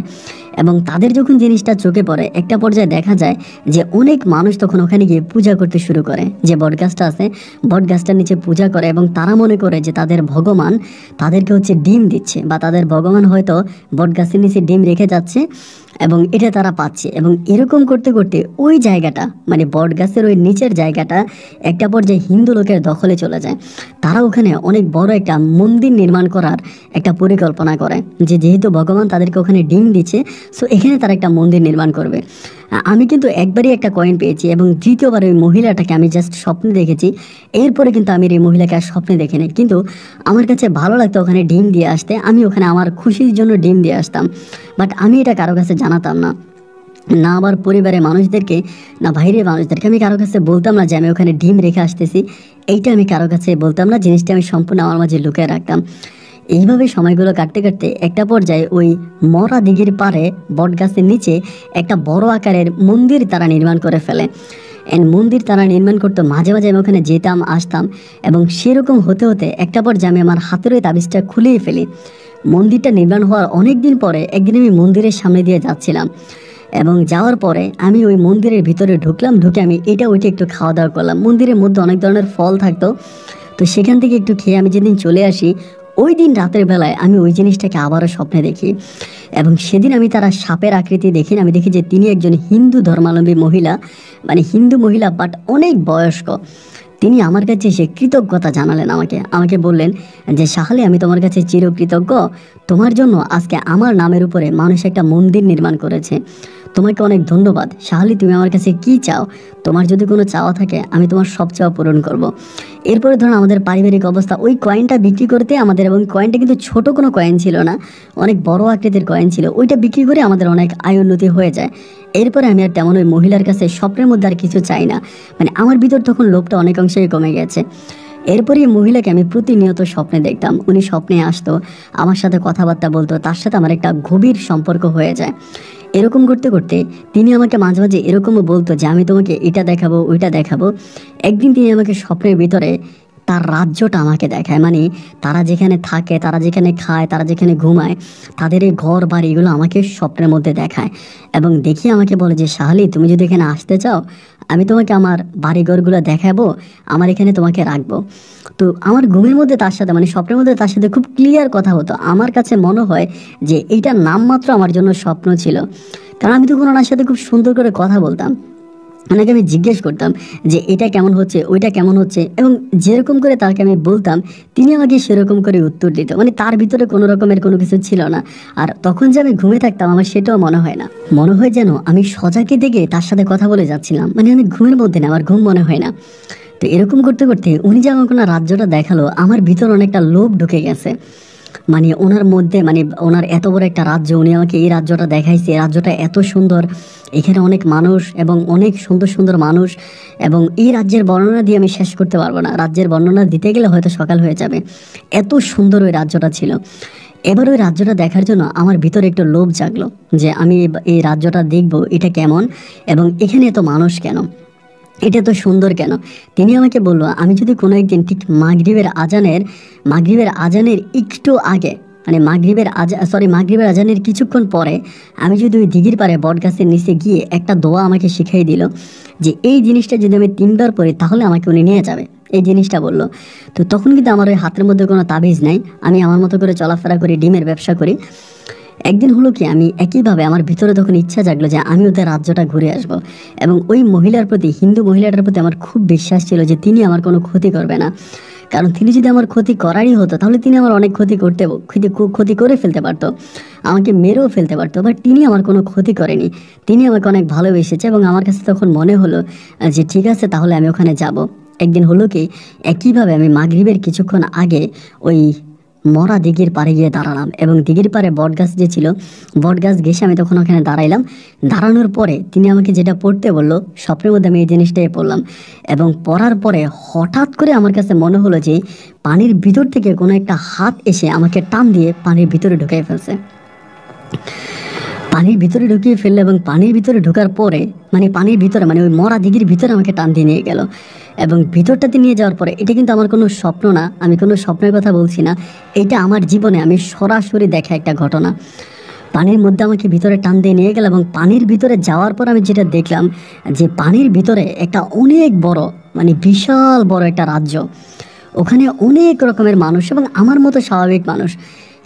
এবং তাদের যখন জিনিসটা চোখে পড়ে একটা পর্যায়ে দেখা যায় যে অনেক মানুষ তখন ওখানে গিয়ে পূজা করতে শুরু করে। যে বটগাছটা আছে, বটগাছটার নিচে পূজা করে, এবং তারা মনে করে যে তাদের ভগবান তাদেরকে হচ্ছে ডিম দিচ্ছে, বা তাদের ভগবান হয়তো বটগাছের নিচে ডিম রেখে যাচ্ছে এবং এটা তারা পাচ্ছে। এবং এরকম করতে করতে ওই জায়গাটা মানে বটগাছের ওই নিচের জায়গাটা একটা পর্যায়ে হিন্দু লোকের দখলে চলে যায়। তারা ওখানে অনেক বড় একটা মন্দির নির্মাণ করার একটা পরিকল্পনা করে, যে যেহেতু ভগবান তাদেরকে ওখানে ডিম দিচ্ছে, সো এখানে তারা একটা মন্দির নির্মাণ করবে। আমি কিন্তু একবারই একটা কয়েন পেয়েছি, এবং দ্বিতীয়বার ওই মহিলাটাকে আমি জাস্ট স্বপ্নে দেখেছি। এরপরে কিন্তু আমি এই মহিলাকে আর স্বপ্নে দেখিনি, কিন্তু আমার কাছে ভালো লাগতো ওখানে ডিম দিয়ে আসতে। আমি ওখানে আমার খুশির জন্য ডিম দিয়ে আসতাম, বাট আমি এটা কারো কাছে জানাতাম না, না আমার পরিবারের মানুষদেরকে, না বাইরের মানুষদেরকে। আমি কারো কাছে বলতাম না যে আমি ওখানে ডিম রেখে আসতেছি, এইটা আমি কারো কাছে বলতাম না, জিনিসটা আমি সম্পূর্ণ আমার মাঝে লুকিয়ে রাখতাম। এইভাবে সময়গুলো কাটতে কাটতে একটা পর্যায়ে ওই মরা দিঘির পাড়ে বটগাছের নিচে একটা বড় আকারের মন্দির তারা নির্মাণ করে ফেলে। মন্দির তারা নির্মাণ করতো, মাঝে মাঝে আমি ওখানে যেতাম আসতাম, এবং সেরকম হতে হতে একটা পর্যায়ে আমি আমার হাতের ওই তাবিজটা খুলেই ফেলি। মন্দিরটা নির্মাণ হওয়ার অনেক দিন পরে একদিন আমি মন্দিরের সামনে দিয়ে যাচ্ছিলাম, এবং যাওয়ার পরে আমি ওই মন্দিরের ভিতরে ঢুকলাম। ঢুকে আমি এটা ওইটা একটু খাওয়া দাওয়া করলাম। মন্দিরের মধ্যে অনেক ধরনের ফল থাকতো, তো সেখান থেকে একটু খেয়ে আমি যেদিন চলে আসি, ওই দিন রাতের বেলায় আমি ওই জিনিসটাকে আবারও স্বপ্নে দেখি, এবং সেদিন আমি তারা সাপের আকৃতি দেখি। আমি দেখি যে তিনি একজন হিন্দু ধর্মাবলম্বী মহিলা, মানে হিন্দু মহিলা, বাট অনেক বয়স্ক। তিনি আমার কাছে এসে কৃতজ্ঞতা জানালেন আমাকে বললেন যে শাহালি, আমি তোমার কাছে চিরকৃতজ্ঞ, তোমার জন্য আজকে আমার নামের উপরে মানুষ একটা মন্দির নির্মাণ করেছে, তোমাকে অনেক ধন্যবাদ। শাহালি, তুমি আমার কাছে কি চাও? তোমার যদি কোনো চাওয়া থাকে আমি তোমার সব চাওয়া পূরণ করব। এরপরে ধরুন আমাদের পারিবারিক অবস্থা, ওই কয়েনটা বিক্রি করতে আমাদের, এবং কয়েনটা কিন্তু ছোট কোনো কয়েন ছিল না, অনেক বড় আকৃতির কয়েন ছিল, ওইটা বিক্রি করে আমাদের অনেক আয় উন্নতি হয়ে যায়। এরপরে আমি আর তেমন ওই মহিলার কাছে স্বপ্নের মধ্যে আর কিছু চাই না, মানে আমার ভিতর তখন লোভটা অনেকাংশেই কমে গেছে। এরপরে এই মহিলাকে আমি প্রতিনিয়ত স্বপ্নে দেখতাম, উনি স্বপ্নে আসতো, আমার সাথে কথাবার্তা বলতো, তার সাথে আমার একটা গভীর সম্পর্ক হয়ে যায়। এরকম করতে করতে তিনি আমাকে মাঝে মাঝে এরকমও বলতো যে আমি তোমাকে এটা দেখাবো ওইটা দেখাবো। একদিন তিনি আমাকে স্বপ্নের ভিতরে তার রাজ্যটা আমাকে দেখায়, মানে তারা যেখানে থাকে, তারা যেখানে খায়, তারা যেখানে ঘুমায়, তাদের এই ঘর বাড়ি এগুলো আমাকে স্বপ্নের মধ্যে দেখায়, এবং দেখিয়ে আমাকে বলে যে শাহালি, তুমি যদি এখানে আসতে চাও আমি তোমাকে আমার বাড়িঘরগুলো দেখাবো, আমার এখানে তোমাকে রাখবো। তো আমার ঘুমের মধ্যে তার সাথে, মানে স্বপ্নের মধ্যে তার সাথে খুব ক্লিয়ার কথা হতো। আমার কাছে মনে হয় যে এইটা নামমাত্র আমার জন্য স্বপ্ন ছিল, কারণ আমি তখন ওনার সাথে খুব সুন্দর করে কথা বলতাম, ওনাকে আমি জিজ্ঞেস করতাম যে এটা কেমন হচ্ছে, ওইটা কেমন হচ্ছে, এবং যেরকম করে তাকে আমি বলতাম তিনি আমাকে সেরকম করে উত্তর দিত। মানে তার ভিতরে কোনো রকমের কোনো কিছু ছিল না। আর তখন যে আমি ঘুমে থাকতাম আমার সেটাও মনে হয় না, মনে হয় যেন আমি সজাগে থেকে তার সাথে কথা বলে যাচ্ছিলাম, মানে আমি ঘুমের মধ্যে না, আমার ঘুম মনে হয় না। তো এরকম করতে করতে উনি যে আমাকে ওনার রাজ্যটা দেখালো, আমার ভিতর অনেকটা লোভ ঢুকে গেছে। মানে ওনার মধ্যে, মানে ওনার এত বড় একটা রাজ্য, উনি আমাকে এই রাজ্যটা দেখাইছে, রাজ্যটা এত সুন্দর, এখানে অনেক মানুষ এবং অনেক সুন্দর সুন্দর মানুষ, এবং এই রাজ্যের বর্ণনা দিয়ে আমি শেষ করতে পারবো না। রাজ্যের বর্ণনা দিতে গেলে হয়তো সকাল হয়ে যাবে, এত সুন্দর ওই রাজ্যটা ছিল। এবার ওই রাজ্যটা দেখার জন্য আমার ভিতরে একটু লোভ জাগলো যে আমি এই রাজ্যটা দেখব, এটা কেমন এবং এখানে এত মানুষ কেন, এটা তো সুন্দর কেন। তিনি আমাকে বললো, আমি যদি কোনো একদিন ঠিক মাগরিবের আজানের একটু আগে, মানে মাগরিবের আজানের কিছুক্ষণ পরে আমি যদি ওই দিঘির পাড়ে বটগাছের নিচে গিয়ে একটা দোয়া আমাকে শিখিয়ে দিল যে এই জিনিসটা যদি আমি 3বার পড়ি তাহলে আমাকে উনি নিয়ে যাবে, এই জিনিসটা বললো। তো তখন কিন্তু আমার ওই হাতের মধ্যে কোনো তাবিজ নাই, আমি আমার মতো করে চলাফেরা করি, ডিমের ব্যবসা করি। একদিন হলো কি, আমি একইভাবে আমার ভিতরে তখন ইচ্ছা জাগলো যে আমি ওদের রাজ্যটা ঘুরে আসব, এবং ওই মহিলার প্রতি, হিন্দু মহিলাটার প্রতি আমার খুব বিশ্বাস ছিল যে তিনি আমার কোনো ক্ষতি করবে না। কারণ তিনি যদি আমার ক্ষতি করারই হতো তাহলে তিনি আমার অনেক ক্ষতি করে ফেলতে পারতো, আমাকে মেরেও ফেলতে পারতো, বাট তিনি আমার কোনো ক্ষতি করেনি। তিনি আমাকে অনেক ভালোবেসেছে এবং আমার কাছে তখন মনে হলো যে ঠিক আছে, তাহলে আমি ওখানে যাব। একদিন হলো কি, একইভাবে আমি মাগরিবের কিছুক্ষণ আগে ওই মরা দিঘির পাড়ে গিয়ে দাঁড়ালাম, এবং দিঘির পাড়ে বটগাছ যে ছিল, বটগাছ ঘেসে আমি তখন ওখানে দাঁড়াইলাম। দাঁড়ানোর পরে তিনি আমাকে যেটা পড়তে বললো, স্বপ্নের মধ্যে আমি এই জিনিসটাই পড়লাম, এবং পড়ার পরে হঠাৎ করে আমার কাছে মনে হলো যে পানির ভিতর থেকে কোনো একটা হাত এসে আমাকে টান দিয়ে পানির ভিতরে ঢুকিয়ে ফেলছে। পানির ভিতরে ঢুকিয়ে ফেললো, এবং পানির ভিতরে ঢোকার পরে পানির ভিতরে ওই মরা দিঘির ভিতরে আমাকে টান দিয়ে নিয়ে গেল। এবং ভিতরটাতে নিয়ে যাওয়ার পরে, এটা কিন্তু আমার কোনো স্বপ্ন না, আমি কোনো স্বপ্নের কথা বলছি না, এটা আমার জীবনে আমি সরাসরি দেখা একটা ঘটনা। পানির মধ্যে আমাকে ভিতরে টান দিয়ে নিয়ে গেল, এবং পানির ভিতরে যাওয়ার পর আমি যেটা দেখলাম যে পানির ভিতরে একটা অনেক বড়, বিশাল বড় একটা রাজ্য, ওখানে অনেক রকমের মানুষ এবং আমার মতো স্বাভাবিক মানুষ।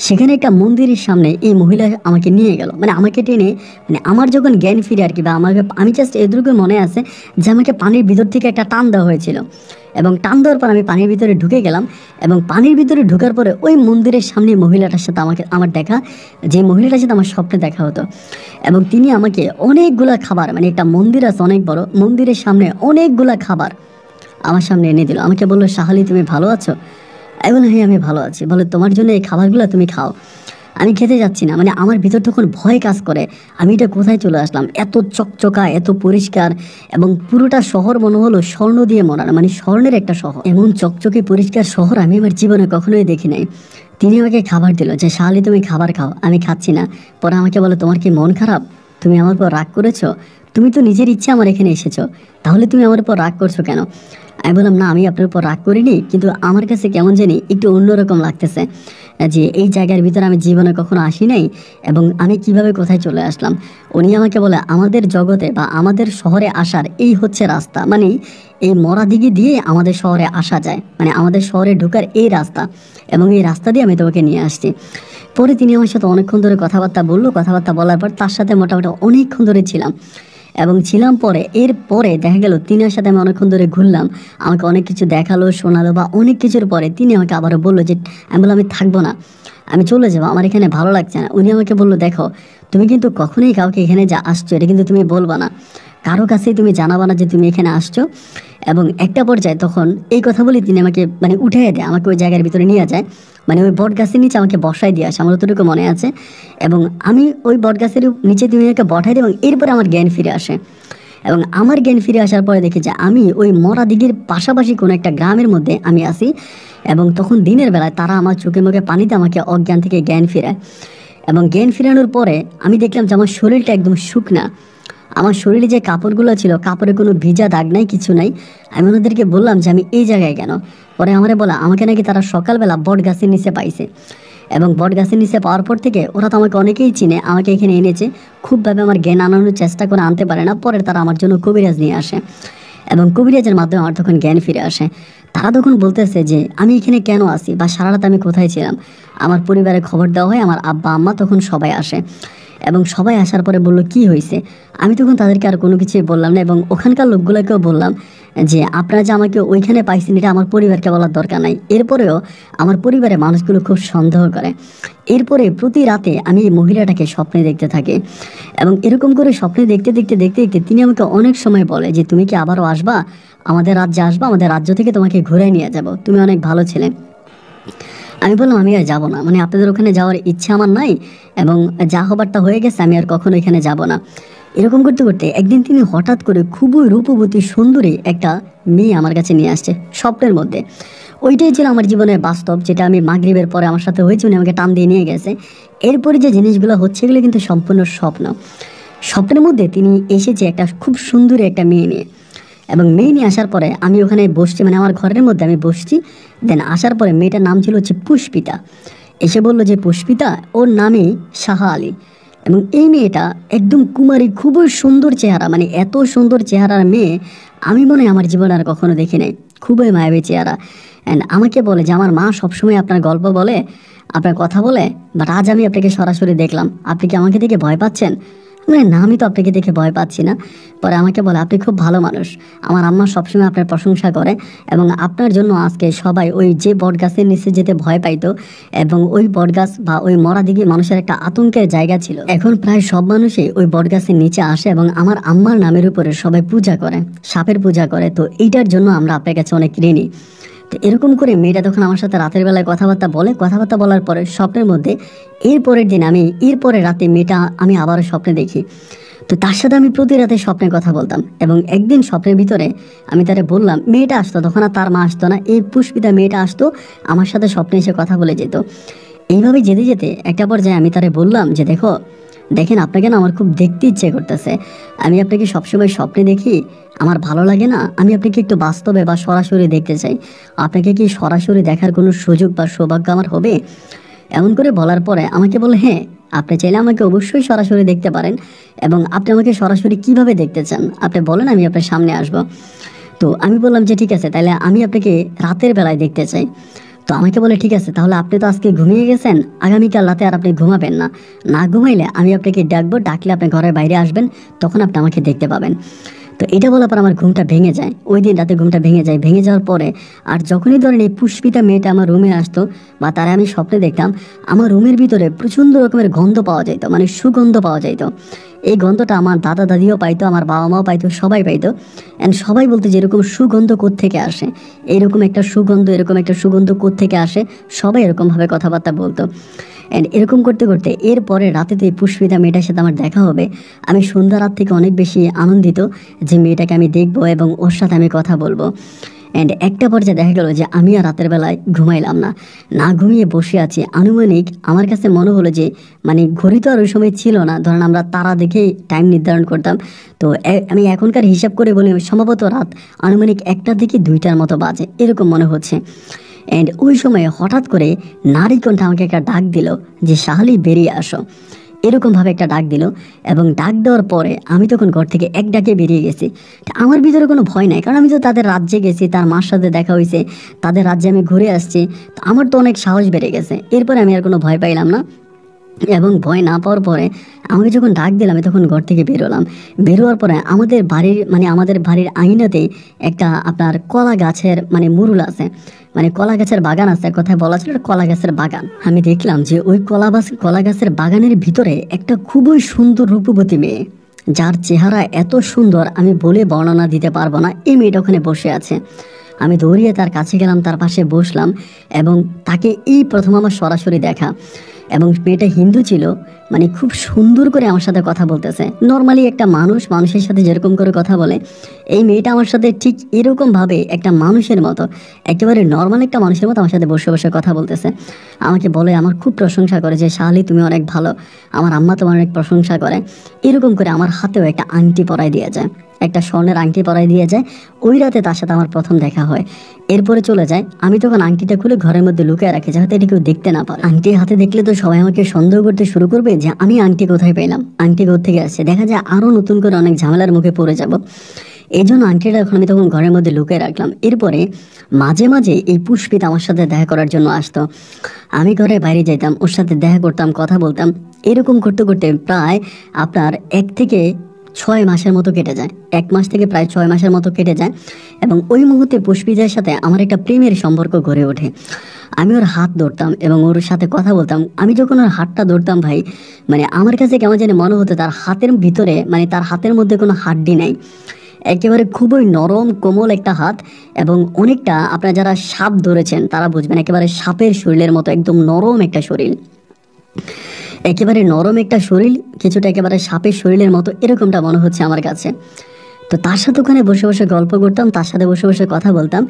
সেখানে একটা মন্দিরের সামনে এই মহিলা আমাকে নিয়ে গেল, আমাকে টেনে, আমার যখন জ্ঞান ফিরে আর কি, বা আমি জাস্ট এটুকু মনে আছে যে আমাকে পানির ভিতর থেকে একটা টান দেওয়া হয়েছিল, এবং টান দেওয়ার পর আমি পানির ভিতরে ঢুকে গেলাম। এবং পানির ভিতরে ঢোকার পরে ওই মন্দিরের সামনে মহিলাটার সাথে আমার দেখা, যে মহিলাটার সাথে আমার স্বপ্নে দেখা হতো, এবং তিনি আমাকে অনেকগুলা খাবার, একটা মন্দির আছে অনেক বড়, মন্দিরের সামনে অনেকগুলা খাবার আমার সামনে এনে দিল। আমাকে বললো, শাহালি তুমি ভালো আছো? আমি বললাম, হ্যাঁ আমি ভালো আছি। বলে, তোমার জন্য এই খাবারগুলো তুমি খাও। আমি খেতে যাচ্ছি না, আমার ভিতর তখন ভয় কাজ করে, আমি এটা কোথায় চলে আসলাম, এত চকচকা, এত পরিষ্কার, এবং পুরোটা শহর মনে হলো স্বর্ণ দিয়ে মরানো, স্বর্ণের একটা শহর, এমন চকচকে পরিষ্কার শহর আমি আমার জীবনে কখনোই দেখি নাই। তিনি আমাকে খাবার দিল যে শাহালি তুমি খাবার খাও। আমি খাচ্ছি না। পরে আমাকে বলে, তোমার কি মন খারাপ? তুমি আমার উপর রাগ করেছো? তুমি তো নিজের ইচ্ছে আমার এখানে এসেছো, তাহলে তুমি আমার উপর রাগ করছো কেন? আমি বললাম, না আমি আপনার উপর রাগ করিনি, কিন্তু আমার কাছে কেমন জানি একটু অন্যরকম লাগতেছে যে এই জায়গার ভিতরে আমি জীবনে কখনো আসি নাই, এবং আমি কিভাবে কোথায় চলে আসলাম। উনি আমাকে বলে, আমাদের জগতে বা আমাদের শহরে আসার এই হচ্ছে রাস্তা, এই মরা দিঘি দিয়ে আমাদের শহরে আসা যায়, আমাদের শহরে ঢোকার এই রাস্তা, এবং এই রাস্তা দিয়ে আমি তোমাকে নিয়ে আসছি। পরে তিনি আমার সাথে অনেকক্ষণ ধরে কথাবার্তা বললো। কথাবার্তা বলার পর তার সাথে মোটামুটি অনেকক্ষণ ধরে ছিলাম, এবং ছিলাম পরে এরপরে দেখা গেল তিনার সাথে আমি অনেকক্ষণ ধরে ঘুরলাম, আমাকে অনেক কিছু দেখালো, শোনালো, বা অনেক কিছুর পরে তিনি আমাকে আবারও বললো যে, আমি বললাম আমি থাকবো না, আমি চলে যাবো, আমার এখানে ভালো লাগছে না। উনি আমাকে বললো, দেখো তুমি কিন্তু কখনোই কাউকে এখানে যা আসছো এটা কিন্তু তুমি বলবা না, কারো কাছেই তুমি জানাবা না যে তুমি এখানে আসছো। এবং একটা পর্যায়ে তখন এই কথা বলে তিনি আমাকে উঠিয়ে দেয়, আমাকে ওই জায়গার ভিতরে নিয়ে যায়, ওই বট গাছের নিচে আমাকে বসাই দিয়ে আসে, আমার অতটুকু মনে আছে। এবং আমি ওই বট গাছের নিচে তুমি আমাকে বসাই দিই, এবং এরপরে আমার জ্ঞান ফিরে আসে। এবং আমার জ্ঞান ফিরে আসার পরে দেখি যে আমি ওই মরা দিঘির পাশাপাশি কোনো একটা গ্রামের মধ্যে আমি আসি, এবং তখন দিনের বেলায় তারা আমার চোখে মুখে পানিতে আমাকে অজ্ঞান থেকে জ্ঞান ফিরায়। এবং জ্ঞান ফিরানোর পরে আমি দেখলাম যে আমার শরীরটা একদম শুকনা, আমার শরীরে যে কাপড়গুলো ছিল কাপড়ে কোনো ভিজা দাগ নাই, কিছু নাই। আমি ওনাদেরকে বললাম যে আমি এই জায়গায় কেন? পরে আমারে বলা, আমাকে নাকি তারা সকালবেলা বট গাছের নিচে পাইছে, এবং বট গাছের নিচে পাওয়ার পর থেকে ওরা তো আমাকে অনেকেই চিনে, আমাকে এখানে এনেছে, খুবভাবে আমার জ্ঞান আনানোর চেষ্টা করে আনতে পারে না। পরে তারা আমার জন্য কবিরাজ নিয়ে আসে, এবং কবিরাজের মাধ্যমে আমার তখন জ্ঞান ফিরে আসে। তারা তখন বলতেছে যে আমি এখানে কেন আসি, বা সারা রাত আমি কোথায় ছিলাম। আমার পরিবারে খবর দেওয়া হয়, আমার আব্বা আম্মা তখন সবাই আসে, এবং সবাই আসার পরে বলল কি হয়েছে। আমি তখন তাদেরকে আর কোনো কিছুই বললাম না, এবং ওখানকার লোকগুলোকেও বললাম যে আপনারা যে আমাকে ওইখানে পাইছেন এটা আমার পরিবারকে বলার দরকার নাই। এরপরেও আমার পরিবারের মানুষগুলো খুব সন্দেহ করে। এরপরে প্রতি রাতে আমি এই মহিলাটাকে স্বপ্নে দেখতে থাকি, এবং এরকম করে স্বপ্নে দেখতে দেখতে দেখতে দেখতে তিনি আমাকে অনেক সময় বলে যে তুমি কি আবারও আসবা, আমাদের রাজ্যে আসবা, আমাদের রাজ্য থেকে তোমাকে ঘুরে নিয়ে যাব, তুমি অনেক ভালো ছেলে। আমি বললাম আমি আর যাবো না, মানে আপনাদের ওখানে যাওয়ার ইচ্ছা আমার নাই, এবং যা হবারটা হয়ে গেছে, আমি আর কখনো এখানে যাব না। এরকম করতে করতে একদিন তিনি হঠাৎ করে খুবই রূপবতী সুন্দরী একটা মেয়ে আমার কাছে নিয়ে আসছে স্বপ্নের মধ্যে। ওইটাই ছিল আমার জীবনের বাস্তব, যেটা আমি মাগরিবের পরে আমার সাথে হয়েছে, উনি আমাকে টান দিয়ে নিয়ে গেছে। এরপরে যে জিনিসগুলো হচ্ছে এগুলো কিন্তু সম্পূর্ণ স্বপ্ন। স্বপ্নের মধ্যে তিনি এসেছে একটা খুব সুন্দরী একটা মেয়ে নিয়ে, এবং মেয়ে নিয়ে আসার পরে আমি ওখানে বসছি, মানে আমার ঘরের মধ্যে আমি বসছি। দেন আসার পরে মেয়েটার নাম ছিল হচ্ছে পুষ্পিতা। এসে বলল যে পুষ্পিতা, ওর নামই সাহা আলী। এবং এই মেয়েটা একদম কুমারী, খুবই সুন্দর চেহারা, মানে এত সুন্দর চেহারার মেয়ে আমি মনে হয় আমার জীবনে আর কখনো দেখি নাই। খুবই মায়াবী চেহারা। অ্যান্ড আমাকে বলে যে আমার মা সবসময় আপনার গল্প বলে, আপনার কথা বলে, বাট আজ আমি আপনাকে সরাসরি দেখলাম, আপনি কি আমাকে দেখে ভয় পাচ্ছেন? মানে না, আমি তো আপনাকে দেখে ভয় পাচ্ছি না। পরে আমাকে বলে আপনি খুব ভালো মানুষ, আমার আম্মা সবসময় আপনার প্রশংসা করে, এবং আপনার জন্য আজকে সবাই ওই যে বট গাছের নিচে যেতে ভয় পাইতো, এবং ওই বট গাছ বা ওই মরা দিকে মানুষের একটা আতঙ্কের জায়গা ছিল, এখন প্রায় সব মানুষই ওই বট গাছের নিচে আসে এবং আমার আম্মার নামের উপরে সবাই পূজা করে, সাপের পূজা করে। তো এইটার জন্য আমরা আপনার কাছে অনেক ঋণী। তো এরকম করে মেয়েটা তখন আমার সাথে রাতের বেলায় কথাবার্তা বলার পরে স্বপ্নের মধ্যে এরপরের দিন এরপরে রাতে মেয়েটা আমি আবারও স্বপ্নে দেখি। তো তার সাথে আমি প্রতি রাতে স্বপ্নে কথা বলতাম, এবং একদিন স্বপ্নের ভিতরে আমি তারে বললাম, মেয়েটা আসতো, তখন আর তার মা আসতো না, এই পুষ্পিতা মেয়েটা আসতো, আমার সাথে স্বপ্নে এসে কথা বলে যেত। এইভাবে যেতে যেতে একটা পর্যায়ে আমি তারে বললাম যে দেখেন আপনাকে না আমার খুব দেখতে ইচ্ছে করতেছে, আমি আপনাকে সবসময় স্বপ্নে দেখি, আমার ভালো লাগে না, আমি আপনাকে একটু বাস্তবে বা সরাসরি দেখতে চাই, আপনাকে কি সরাসরি দেখার কোনো সুযোগ বা সৌভাগ্য আমার হবে? এমন করে বলার পরে আমাকে বলে, হ্যাঁ আপনি চাইলে আমাকে অবশ্যই সরাসরি দেখতে পারেন, এবং আপনি আমাকে সরাসরি কিভাবে দেখতে চান আপনি বলেন, আমি আপনার সামনে আসব। তো আমি বললাম যে ঠিক আছে, তাহলে আমি আপনাকে রাতের বেলায় দেখতে চাই। তো আমাকে বলে ঠিক আছে, তাহলে আপনি তো আজকে ঘুমিয়ে গেছেন, আগামীকাল রাতে আর আপনি ঘুমাবেন না, না ঘুমাইলে আমি আপনাকে ডাকবো, ডাকলে আপনি ঘরের বাইরে আসবেন, তখন আপনি আমাকে দেখতে পাবেন। তো এটা বলার পর আমার ঘুমটা ভেঙে যায়, ওই দিন রাতে ঘুমটা ভেঙে যায়। ভেঙে যাওয়ার পরে আর যখনই ধরেন এই পুষ্পিতা মেয়েটা আমার রুমে আসতো বা তারা আমি স্বপ্নে দেখতাম, আমার রুমের ভিতরে প্রচণ্ড রকমের গন্ধ পাওয়া যেত, মানে সুগন্ধ পাওয়া যেত। এই গন্ধটা আমার দাদা দাদিও পাইতো, আমার বাবা মাও পাইতো, সবাই পাইতো। অ্যান্ড সবাই বলতো যে এরকম সুগন্ধ কোত্থেকে আসে, এরকম একটা সুগন্ধ কোত্থেকে আসে, সবাই এরকমভাবে কথাবার্তা বলতো। অ্যান্ড এরকম করতে করতে এরপরে রাতে তো এই পুষ্পিতা মেয়েটার সাথে আমার দেখা হবে। আমি সন্ধ্যা রাত থেকে অনেক বেশি আনন্দিত যে মেয়েটাকে আমি দেখবো এবং ওর সাথে আমি কথা বলবো। অ্যান্ড একটা পর্যায়ে দেখা গেল যে আমি আর রাতের বেলায় ঘুমাইলাম না, না ঘুমিয়ে বসে আছি। আনুমানিক আমার কাছে মনে হলো যে, মানে ঘড়ি তো আর ওই সময় ছিল না, ধরেন আমরা তারা দেখেই টাইম নির্ধারণ করতাম। তো আমি এখনকার হিসাব করে বলি সম্ভবত রাত আনুমানিক 1টা থেকে 2টার মতো বাজে, এরকম মনে হচ্ছে। অ্যান্ড ওই সময় হঠাৎ করে নারী কণ্ঠে আমাকে একটা ডাক দিল যে শাহালি বেরিয়ে আসো, এরকমভাবে একটা ডাক দিল। এবং ডাক দেওয়ার পরে আমি তখন ঘর থেকে এক ডাকে বেরিয়ে গেছি। আমার ভিতরে কোনো ভয় নাই, কারণ আমি তো তাদের রাজ্যে গেছি, তার মার সাথে দেখা হয়েছে, তাদের রাজ্যে আমি ঘুরে আসছি, তো আমার তো অনেক সাহস বেড়ে গেছে। এরপরে আমি আর কোনো ভয় পাইলাম না, এবং ভয় না পাওয়ার পরে আমাকে যখন ডাক দিলাম আমি তখন ঘর থেকে বেরোলাম। বেরোয়ার পরে আমাদের বাড়ির আঙিনাতে একটা আপনার কলা গাছের মানে মুরুল আছে, মানে কলা গাছের বাগান আছে, কথায় বলা ছিল কলা গাছের বাগান। আমি দেখলাম যে ওই কলা গাছের বাগানের ভিতরে একটা খুবই সুন্দর রূপবতী মেয়ে, যার চেহারা এত সুন্দর আমি বলে বর্ণনা দিতে পারবো না। এই মেয়েটা ওখানে বসে আছে। আমি দৌড়িয়ে তার কাছে গেলাম, তার পাশে বসলাম, এবং তাকে এই প্রথম আমার সরাসরি দেখা। এবং মেয়েটা হিন্দু ছিল, মানে খুব সুন্দর করে আমার সাথে কথা বলতেছে। নর্মালি একটা মানুষের সাথে যেরকম করে কথা বলে, এই মেয়েটা আমার সাথে ঠিক এরকমভাবে একটা মানুষের মতো, একেবারে নর্মাল একটা মানুষের মতো আমার সাথে বসে বসে কথা বলতেছে। আমাকে বলে, আমার খুব প্রশংসা করে যে শাহালি তুমি অনেক ভালো, আমার আম্মা তোমার অনেক প্রশংসা করে। এরকম করে আমার হাতেও একটা আংটি পরাই দিয়ে যায়, একটা স্বর্ণের আংটি পরাই দিয়ে যায়। ওই রাতে তার সাথে আমার প্রথম দেখা হয়। এরপরে চলে যায়, আমি তখন আংটিটা খুলে ঘরের মধ্যে লুকিয়ে রাখি যাতে এটা কেউ দেখতে না পারে। আংটি হাতে দেখলে তো সবাই আমাকে সন্দেহ করতে শুরু করবে যে আমি আংটি কোথায় পেলাম, আংটি কোথেকে আসছে, দেখা যায় আরও নতুন করে অনেক ঝামেলার মুখে পড়ে যাব। এই জন্য আংটিটা এখন আমি তখন ঘরের মধ্যে লুকিয়ে রাখলাম। এরপরে মাঝে মাঝে এই পুষ্পিতা আমার সাথে দেখা করার জন্য আসতো। আমি ঘরে বাইরে যাইতাম, ওর সাথে দেখা করতাম, কথা বলতাম। এরকম করতে করতে প্রায় আপনার 1 থেকে 6 মাসের মতো কেটে যায়, 1 মাস থেকে প্রায় 6 মাসের মতো কেটে যায়। এবং ওই মুহূর্তে পুষ্পিতার সাথে আমার একটা প্রেমের সম্পর্ক গড়ে ওঠে। আমি ওর হাত ধরতাম এবং ওর সাথে কথা বলতাম। আমি যখন ওর হাতটা ধরতাম ভাই, মানে আমার কাছে কেমন জানি মনে হতো তার হাতের ভিতরে, মানে তার হাতের মধ্যে কোনো হাড্ডি নাই, একেবারে খুবই নরম কোমল একটা হাত, এবং অনেকটা আপনারা যারা সাপ ধরেছেন তারা বুঝবেন, একেবারে সাপের শরীরের মতো একদম নরম একটা শরীর, একেবারে নরম একটা শরীর, কিছুটা একেবারে সাপের শরীরের মতো এরকমটা মনে হচ্ছে আমার কাছে। তো তার সাথে ওখানে বসে বসে গল্প করতাম, তার সাথে বসে বসে কথা বলতাম।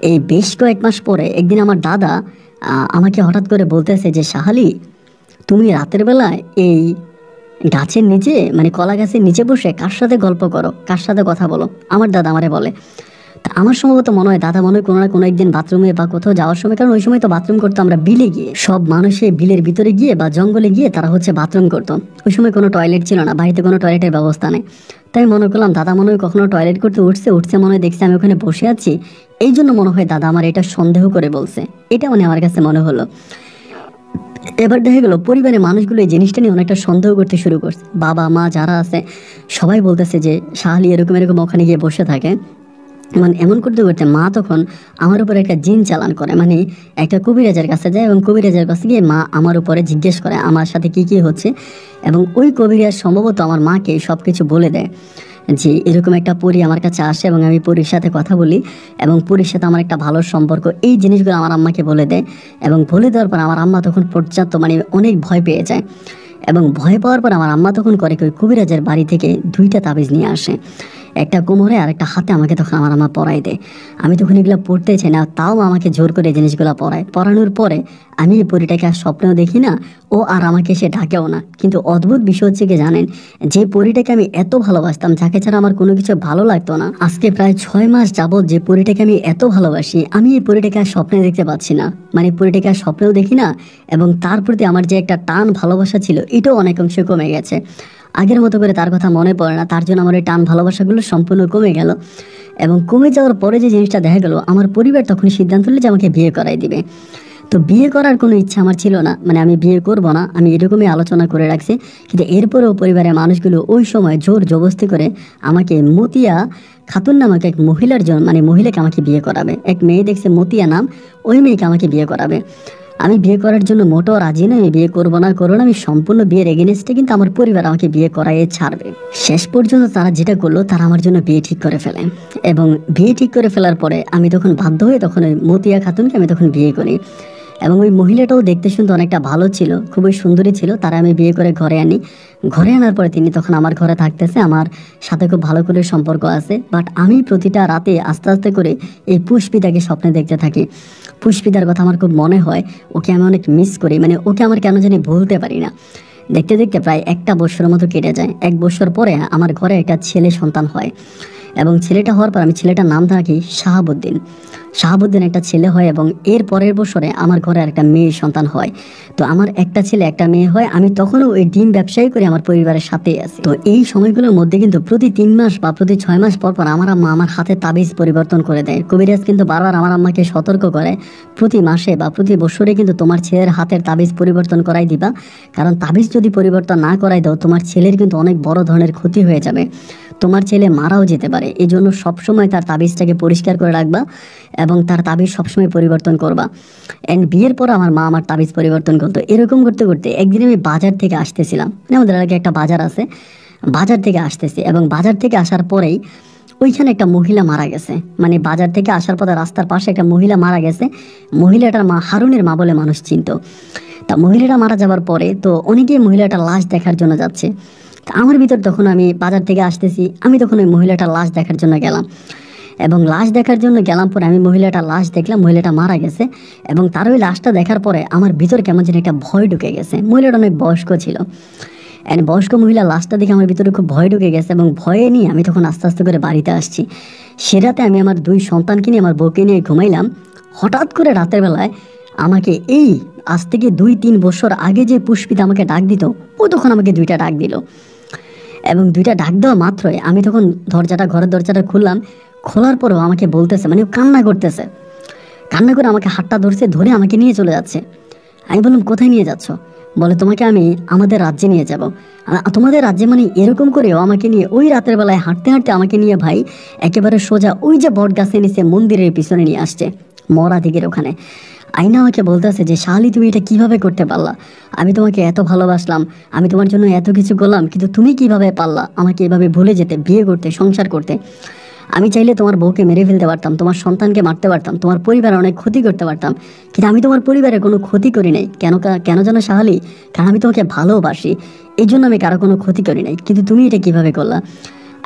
এই বেশ কয়েক মাস পরে একদিন আমার দাদা আমাকে হঠাৎ করে বলতেছে যে, শাহালি, তুমি রাতের বেলায় এই গাছের নিচে মানে কলা গাছের নিচে বসে কার সাথে গল্প করো, কার সাথে কথা বলো? আমার দাদা আমারে বলে। তা আমার সম্ভবত মনে হয় দাদা মনে হয় কোনো না কোনো একদিন বাথরুমে বা কোথাও যাওয়ার সময়, কারণ ওই সময় তো বাথরুম করতো আমরা বিলে গিয়ে, সব মানুষে বিলের ভিতরে গিয়ে বা জঙ্গলে গিয়ে তারা হচ্ছে বাথরুম করতো। ওই সময় কোনো টয়লেট ছিল না, বাড়িতে কোনো টয়লেটের ব্যবস্থা নেই। তাই মনে করলাম দাদা মনে হয় কখনো টয়লেট করতে উঠছে মনে হয়, দেখছি আমি ওখানে বসে আছি, এই জন্য মনে হয় দাদা আমার এটা সন্দেহ করে বলছে, এটা মানে আমার কাছে মনে হলো। এবার দেখা গেল পরিবারের মানুষগুলো এই জিনিসটা নিয়ে অনেকটা সন্দেহ করতে শুরু করছে। বাবা মা যারা আছে সবাই বলতেছে যে শাহালি এরকম এরকম ওখানে গিয়ে বসে থাকে। মানে এমন করতে করতে মা তখন আমার উপরে একটা জিন চালান করে, মানে একটা কবিরাজের কাছে যায়, এবং কবিরাজের কাছে গিয়ে মা আমার উপরে জিজ্ঞেস করে আমার সাথে কি কি হচ্ছে, এবং ওই কবিরাজ সম্ভবত আমার মাকে সব কিছু বলে দেয় যে এরকম একটা পরী আমার কাছে আসে এবং আমি পরীর সাথে কথা বলি এবং পরীর সাথে আমার একটা ভালো সম্পর্ক, এই জিনিসগুলো আমার আম্মাকে বলে দেয়। এবং বলে দেওয়ার পর আমার আম্মা তখন পর্যাপ্ত মানে অনেক ভয় পেয়ে যায়, এবং ভয় পাওয়ার পর আমার আম্মা তখন করে ওই কবিরাজের বাড়ি থেকে 2টা তাবিজ নিয়ে আসে, একটা কোমরে আর একটা হাতে। আমাকে তখন আমার আম্মা পরাই দেয়। আমি তখন এগুলো পড়তে চাই না, তাও আমাকে জোর করে জিনিসগুলো পরানোর পরে আমি এই পরীটাকে আর স্বপ্নেও দেখি না, ও আর আমাকে সে ডাকেও না। কিন্তু অদ্ভুত বিষয় হচ্ছে কি জানেন, যে পরীটাকে আমি এত ভালোবাসতাম, যাকে ছাড়া আমার কোনো কিছু ভালো লাগতো না, আজকে প্রায় 6 মাস যাবৎ যে পরীটাকে আমি এত ভালোবাসি, আমি এই পরীটাকে আর স্বপ্নে দেখতে পাচ্ছি না, মানে পরীটাকে আর স্বপ্নেও দেখি না। এবং তার প্রতি আমার যে একটা টান ভালোবাসা ছিল এটাও অনেক অংশে কমে গেছে। আগের মতো করে তার কথা মনে পড়ে না, তার জন্য আমার এই টান ভালোবাসাগুলো সম্পূর্ণ কমে গেল। এবং কমে যাওয়ার পরে যে জিনিসটা দেখা গেল, আমার পরিবার তখন সিদ্ধান্ত নিল যে আমাকে বিয়ে করাই দিবে। তো বিয়ে করার কোনো ইচ্ছা আমার ছিল না, মানে আমি বিয়ে করব না, আমি এরকমই আলোচনা করে রাখছি। কিন্তু এরপরেও পরিবারের মানুষগুলো ওই সময় জোর জবরদস্তি করে আমাকে মতিয়া খাতুন নামক এক মহিলার জন্য, মানে মহিলাকে আমাকে বিয়ে করাবে। এক মেয়ে দেখছে মতিয়া নাম, ওই মেয়েকে আমাকে বিয়ে করাবে। আমি বিয়ে করার জন্য মোটেও রাজি নই, আমি বিয়ে করবো না, আমি সম্পূর্ণ বিয়ের এগেনস্টে, কিন্তু আমার পরিবার আমাকে বিয়ে করাইয়ে ছাড়বে। শেষ পর্যন্ত তারা যেটা করলো, তারা আমার জন্য বিয়ে ঠিক করে ফেলে। এবং বিয়ে ঠিক করে ফেলার পরে আমি তখন বাধ্য হয়ে তখন ওই মতিয়া খাতুনকে আমি তখন বিয়ে করি। এবং ওই মহিলাটাও দেখতে শুনতে অনেকটা ভালো ছিল, খুবই সুন্দরী ছিল। তারা আমি বিয়ে করে ঘরে আনি। ঘরে আনার পরে তিনি তখন আমার ঘরে থাকতেছে, আমার সাথে খুব ভালো করে সম্পর্ক আছে। বাট আমি প্রতিটা রাতে আস্তে আস্তে করে এই পুষ্পিতাকে স্বপ্নে দেখতে থাকি। পুষ্পিতার কথা আমার খুব মনে হয়, ওকে আমি অনেক মিস করি, মানে ওকে আমার কেন জানি ভুলতে পারি না। দেখতে দেখতে প্রায় 1 বছরের মতো কেটে যায়। 1 বছর পরে আমার ঘরে একটা ছেলে সন্তান হয়, এবং ছেলেটা হওয়ার পর আমি ছেলেটার নাম রাখি শাহাবুদ্দিন। শাহাবুদ্দিন একটা ছেলে হয়, এবং এর পরের বছরে আমার ঘরে একটা মেয়ে সন্তান হয়। তো আমার একটা ছেলে একটা মেয়ে হয়। আমি তখনও ওই ডিম ব্যবসায়ী করে আমার পরিবারের সাথেই আছি। তো এই সময়গুলোর মধ্যে কিন্তু প্রতি 3 মাস বা প্রতি 6 মাস পর পর আমার আম্মা আমার হাতে তাবিজ পরিবর্তন করে দেয়। কবিরাজ কিন্তু বারবার আমার আম্মাকে সতর্ক করে, প্রতি মাসে বা প্রতি বছরে কিন্তু তোমার ছেলের হাতের তাবিজ পরিবর্তন করাই দিবা, কারণ তাবিজ যদি পরিবর্তন না করাই দাও তোমার ছেলের কিন্তু অনেক বড় ধরনের ক্ষতি হয়ে যাবে, তোমার ছেলে মারাও যেতে পারে। এই জন্য সবসময় তার তাবিজটাকে পরিষ্কার করে রাখবা এবং তার তাবিজ সবসময় পরিবর্তন করবা। অ্যান্ড বিয়ের পর আমার মা আমার তাবিজ পরিবর্তন করতো। এরকম করতে করতে একদিন আমি বাজার থেকে আসতেছিলাম, মানে আমাদের এলাকায় একটা বাজার আছে, বাজার থেকে আসতেছি, এবং বাজার থেকে আসার পরেই ওইখানে একটা মহিলা মারা গেছে। মানে বাজার থেকে আসার পথে রাস্তার পাশে একটা মহিলা মারা গেছে। মহিলাটার মা হারুনের মা বলে মানুষ চিনত। তা মহিলাটা মারা যাওয়ার পরে তো অনেকেই মহিলাটার লাশ দেখার জন্য যাচ্ছে। আমার ভিতর তখন আমি বাজার থেকে আসতেছি, আমি তখন ওই মহিলাটার লাশ দেখার জন্য গেলাম, এবং লাশ দেখার জন্য গেলাম। পরে আমি মহিলাটার লাশ দেখলাম, মহিলাটা মারা গেছে। এবং তার ওই লাশটা দেখার পরে আমার ভিতর কেমন যেন একটা ভয় ঢুকে গেছে। মহিলাটা অনেক বয়স্ক ছিল, অ্যান্ড বয়স্ক মহিলা লাশটা দেখে আমার ভিতরে খুব ভয় ঢুকে গেছে, এবং ভয়ে নিয়ে আমি তখন আস্তে আস্তে করে বাড়িতে আসছি। সে রাতে আমি আমার 2 সন্তানকে নিয়ে, আমার বউকে নিয়ে ঘুমাইলাম। হঠাৎ করে রাতের বেলায় আমাকে এই আজ থেকে 2-3 বছর আগে যে পুষ্পিতা আমাকে ডাক দিত, ও তখন আমাকে 2টা ডাক দিল। এবং 2টা ডাক দেওয়া মাত্রই আমি তখন ঘরের দরজাটা খুললাম। খোলার পরেও আমাকে বলতেছে, মানে কান্না করতেছে, কান্না করে আমাকে হাতটা ধরে আমাকে নিয়ে চলে যাচ্ছে। আমি বললাম কোথায় নিয়ে যাচ্ছ? বলে তোমাকে আমি আমাদের রাজ্যে নিয়ে যাব। তোমাদের রাজ্যে মানে এরকম করেও আমাকে নিয়ে ওই রাতের বেলায় হাঁটতে হাঁটতে আমাকে নিয়ে ভাই একেবারে সোজা ওই যে বট গাছের নিচে মন্দিরের পিছনে নিয়ে আসছে, মরা দিকের ওখানে। আয়না আমাকে বলতেছে যে শাহালি তুমি এটা কিভাবে করতে পারলা, আমি তোমাকে এত ভালোবাসলাম, আমি তোমার জন্য এত কিছু করলাম, কিন্তু তুমি কিভাবে পারলা আমাকে এভাবে ভুলে যেতে, বিয়ে করতে, সংসার করতে। আমি চাইলে তোমার বউকে মেরে ফেলতে পারতাম, তোমার সন্তানকে মারতে পারতাম, তোমার পরিবারে অনেক ক্ষতি করতে পারতাম, কিন্তু আমি তোমার পরিবারে কোনো ক্ষতি করি নাই। কেন জানো শাহালি? কারণ আমি তোমাকে ভালোবাসি, এই জন্য আমি কারো কোনো ক্ষতি করি নাই। কিন্তু তুমি এটা কিভাবে করলা?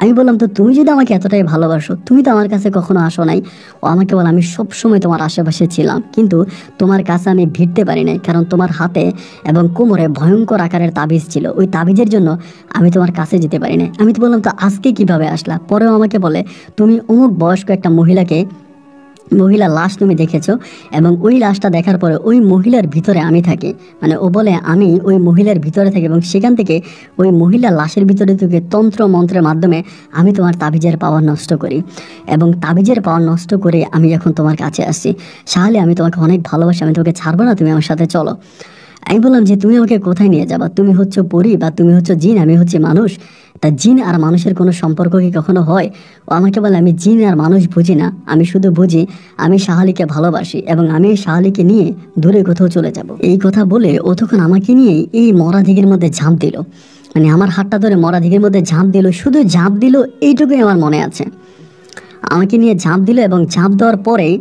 আমি বললাম তো তুমি যদি আমাকে এতটাই ভালোবাসো, তুমি তো আমার কাছে কখনো আসো নাই। ও আমাকে বলে আমি সবসময় তোমার আশেপাশে ছিলাম, কিন্তু তোমার কাছে আমি ভিড়তে পারি নাই, কারণ তোমার হাতে এবং কোমরে ভয়ঙ্কর আকারের তাবিজ ছিল, ওই তাবিজের জন্য আমি তোমার কাছে যেতে পারি নাই। আমি তো বললাম তো আজকে কিভাবে আসলা? পরেও আমাকে বলে তুমি অমুক বয়স্ক একটা মহিলার লাশ তুমি দেখেছো, এবং ওই লাশটা দেখার পরে ওই মহিলার ভিতরে আমি থাকি। মানে ও বলে আমি ওই মহিলার ভিতরে থাকি, এবং সেখান থেকে ওই মহিলার লাশের ভিতরে থেকে তন্ত্র মন্ত্রের মাধ্যমে আমি তোমার তাবিজের পাওয়ার নষ্ট করি, এবং তাবিজের পাওয়ার নষ্ট করে আমি এখন তোমার কাছে আসছি। শাহালি আমি তোমাকে অনেক ভালোবাসি, আমি তোমাকে ছাড়বো না, তুমি আমার সাথে চলো। আমি বললাম যে তুমি আমাকে কোথায় নিয়ে যাবা? তুমি হচ্ছে পরী বা তুমি হচ্ছে জিন, আমি হচ্ছে মানুষ। তা জিন আর মানুষের কোনো সম্পর্ক কি কখনো হয়? ও আমাকে বলে আমি জিন আর মানুষ বুঝি না, আমি শুধু বুঝি আমি শাহালিকে ভালোবাসি, এবং আমি এই শাহালিকে নিয়ে দূরে কোথাও চলে যাব। এই কথা বলে ও তখন আমাকে নিয়ে এই মরা দিঘির মধ্যে ঝাঁপ দিল। মানে আমার হাতটা ধরে মরা দিঘির মধ্যে ঝাঁপ দিল, শুধু ঝাঁপ দিল এইটুকুই আমার মনে আছে। আমাকে নিয়ে ঝাঁপ দিল, এবং ঝাঁপ দেওয়ার পরেই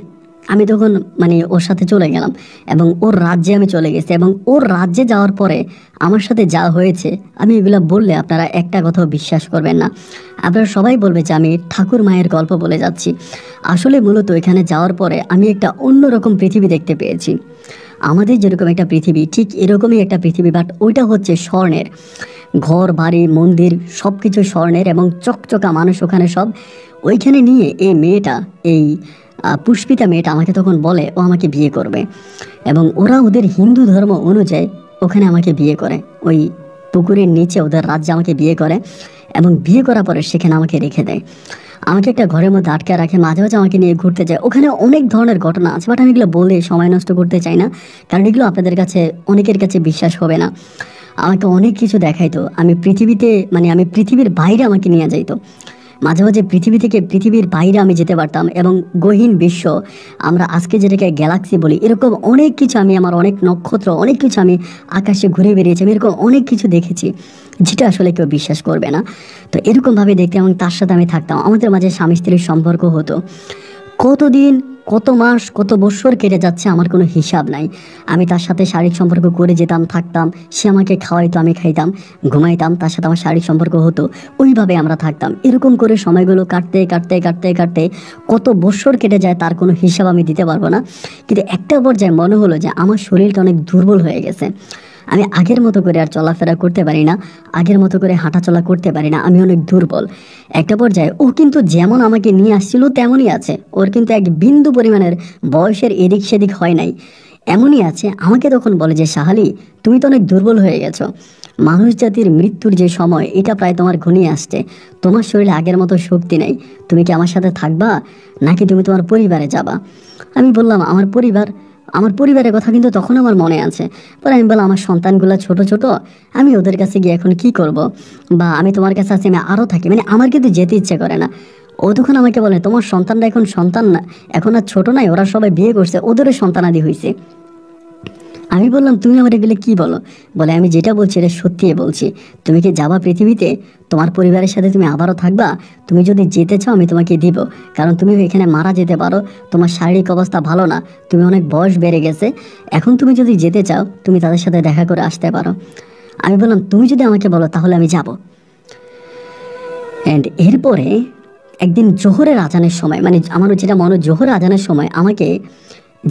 আমি তখন মানে ওর সাথে চলে গেলাম, এবং ওর রাজ্যে আমি চলে গেছি। এবং ওর রাজ্যে যাওয়ার পরে আমার সাথে যা হয়েছে, আমি এগুলো বললে আপনারা একটা কথাও বিশ্বাস করবেন না। আপনারা সবাই বলবে যে আমি ঠাকুর মায়ের গল্প বলে যাচ্ছি। আসলে মূলত এখানে যাওয়ার পরে আমি একটা অন্যরকম পৃথিবী দেখতে পেয়েছি। আমাদের যেরকম একটা পৃথিবী, ঠিক এরকমই একটা পৃথিবী, বাট ওইটা হচ্ছে স্বর্ণের। ঘর বাড়ি মন্দির সব কিছু স্বর্ণের, এবং চকচকা মানুষ ওখানে সব। ওইখানে নিয়ে এই মেয়েটা, এই পুষ্পিতা মেয়েটা আমাকে তখন বলে ও আমাকে বিয়ে করবে, এবং ওরা ওদের হিন্দু ধর্ম অনুযায়ী ওখানে আমাকে বিয়ে করে। ওই পুকুরের নিচে ওদের রাজ্যে আমাকে বিয়ে করে, এবং বিয়ে করার পরে সেখানে আমাকে রেখে দেয়। আমাকে একটা ঘরের মধ্যে আটকে রাখে, মাঝে মাঝে আমাকে নিয়ে ঘুরতে যায়। ওখানে অনেক ধরনের ঘটনা আছে, বাট আমি এগুলো বলে সময় নষ্ট করতে চাই না, কারণ এগুলো আপনাদের কাছে অনেকের কাছে বিশ্বাস হবে না। আমাকে অনেক কিছু দেখাইতো, আমি পৃথিবীর বাইরে আমাকে নিয়ে যাইতো। মাঝে মাঝে পৃথিবী থেকে পৃথিবীর বাইরে আমি যেতে পারতাম, এবং গহীন বিশ্ব, আমরা আজকে যেটাকে গ্যালাক্সি বলি, এরকম অনেক কিছু আমার অনেক নক্ষত্র, অনেক কিছু আমি আকাশে ঘুরে বেরিয়েছি, আমি এরকম অনেক কিছু দেখেছি যেটা আসলে কেউ বিশ্বাস করবে না। তো এরকমভাবে দেখতে, এবং তার সাথে আমি থাকতাম, আমাদের মাঝে স্বামী স্ত্রীর সম্পর্ক হতো। কতদিন, কত মাস, কত বছর কেটে যাচ্ছে আমার কোনো হিসাব নাই। আমি তার সাথে শারীরিক সম্পর্ক করে যেতাম, থাকতাম, সে আমাকে খাওয়াইতো, আমি খাইতাম, ঘুমাইতাম, তার সাথে আমার শারীরিক সম্পর্ক হতো, ওইভাবে আমরা থাকতাম। এরকম করে সময়গুলো কাটতে কাটতে কাটতে কাটতে কত বছর কেটে যায় তার কোনো হিসাব আমি দিতে পারবো না। কিন্তু একটা পর্যায়ে মনে হলো যে আমার শরীরটা অনেক দুর্বল হয়ে গেছে, আমি আগের মতো করে আর চলাফেরা করতে পারি না, আগের মতো করে হাঁটাচলা করতে পারি না, আমি অনেক দুর্বল। একটা পর্যায়ে ও কিন্তু যেমন আমাকে নিয়ে আসছিল তেমনই আছে, ওর কিন্তু এক বিন্দু পরিমাণের বয়সের এদিক সেদিক হয় নাই, এমনই আছে। আমাকে তখন বলে যে শাহালি তুমি তো অনেক দুর্বল হয়ে গেছো, মানুষ জাতির মৃত্যুর যে সময় এটা প্রায় তোমার ঘনিয়ে আসছে, তোমার শরীরে আগের মতো শক্তি নেই, তুমি কি আমার সাথে থাকবা নাকি তুমি তোমার পরিবারে যাবা? আমি বললাম আমার পরিবারের কথা কিন্তু তখন আমার মনে আছে। পরে আমি বললাম আমার সন্তানগুলো ছোট ছোট, আমি ওদের কাছে গিয়ে এখন কি করব, বা আমি তোমার কাছে আছি, আমি আরও থাকি, মানে আমার কিন্তু যেতে ইচ্ছে করে না। ও তখন আমাকে বলে তোমার সন্তানরা এখন সন্তান না, এখন আর ছোট নাই, ওরা সবাই বিয়ে করছে, ওদেরও সন্তানাদি হয়েছে। আমি বললাম তুমি আমার এগুলো কি বলো? বলে আমি যেটা বলছি এটা সত্যিই বলছি, তুমি কি যাবা পৃথিবীতে, তোমার পরিবারের সাথে তুমি আবারও থাকবা, তুমি যদি যেতে চাও আমি তোমাকে দিব, কারণ তুমি এখানে মারা যেতে পারো, তোমার শারীরিক অবস্থা ভালো না, তুমি অনেক বয়স বেড়ে গেছে, এখন তুমি যদি যেতে চাও তুমি তাদের সাথে দেখা করে আসতে পারো। আমি বললাম তুমি যদি আমাকে বলো তাহলে আমি যাব। অ্যান্ড এরপরে একদিন জোহরের আজানের সময়, মানে আমার যেটা মনে জোহরের আজানের সময় আমাকে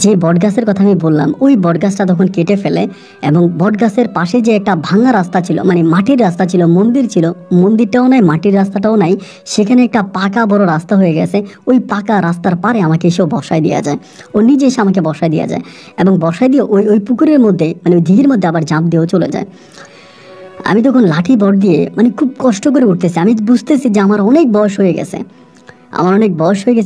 যে বটগাছের কথা আমি বললাম, ওই বটগাছটা তখন কেটে ফেলে, এবং বটগাছের পাশে যে একটা ভাঙা রাস্তা ছিল, মানে মাটির রাস্তা ছিল, মন্দির ছিল, মন্দিরটাও নাই, মাটির রাস্তাটাও নাই, সেখানে একটা পাকা বড় রাস্তা হয়ে গেছে। ওই পাকা রাস্তার পারে আমাকে এসেও বসায় দেওয়া যায়, ও নিজে এসে আমাকে বসায় দেওয়া যায়, এবং বসায় দিয়ে ওই পুকুরের মধ্যে, মানে ওই দিঘির মধ্যে আবার ঝাঁপ দিয়েও চলে যায়। আমি তখন লাঠি বট দিয়ে মানে খুব কষ্ট করে উঠতেছি, আমি বুঝতেছি যে আমার অনেক বয়স হয়ে গেছে,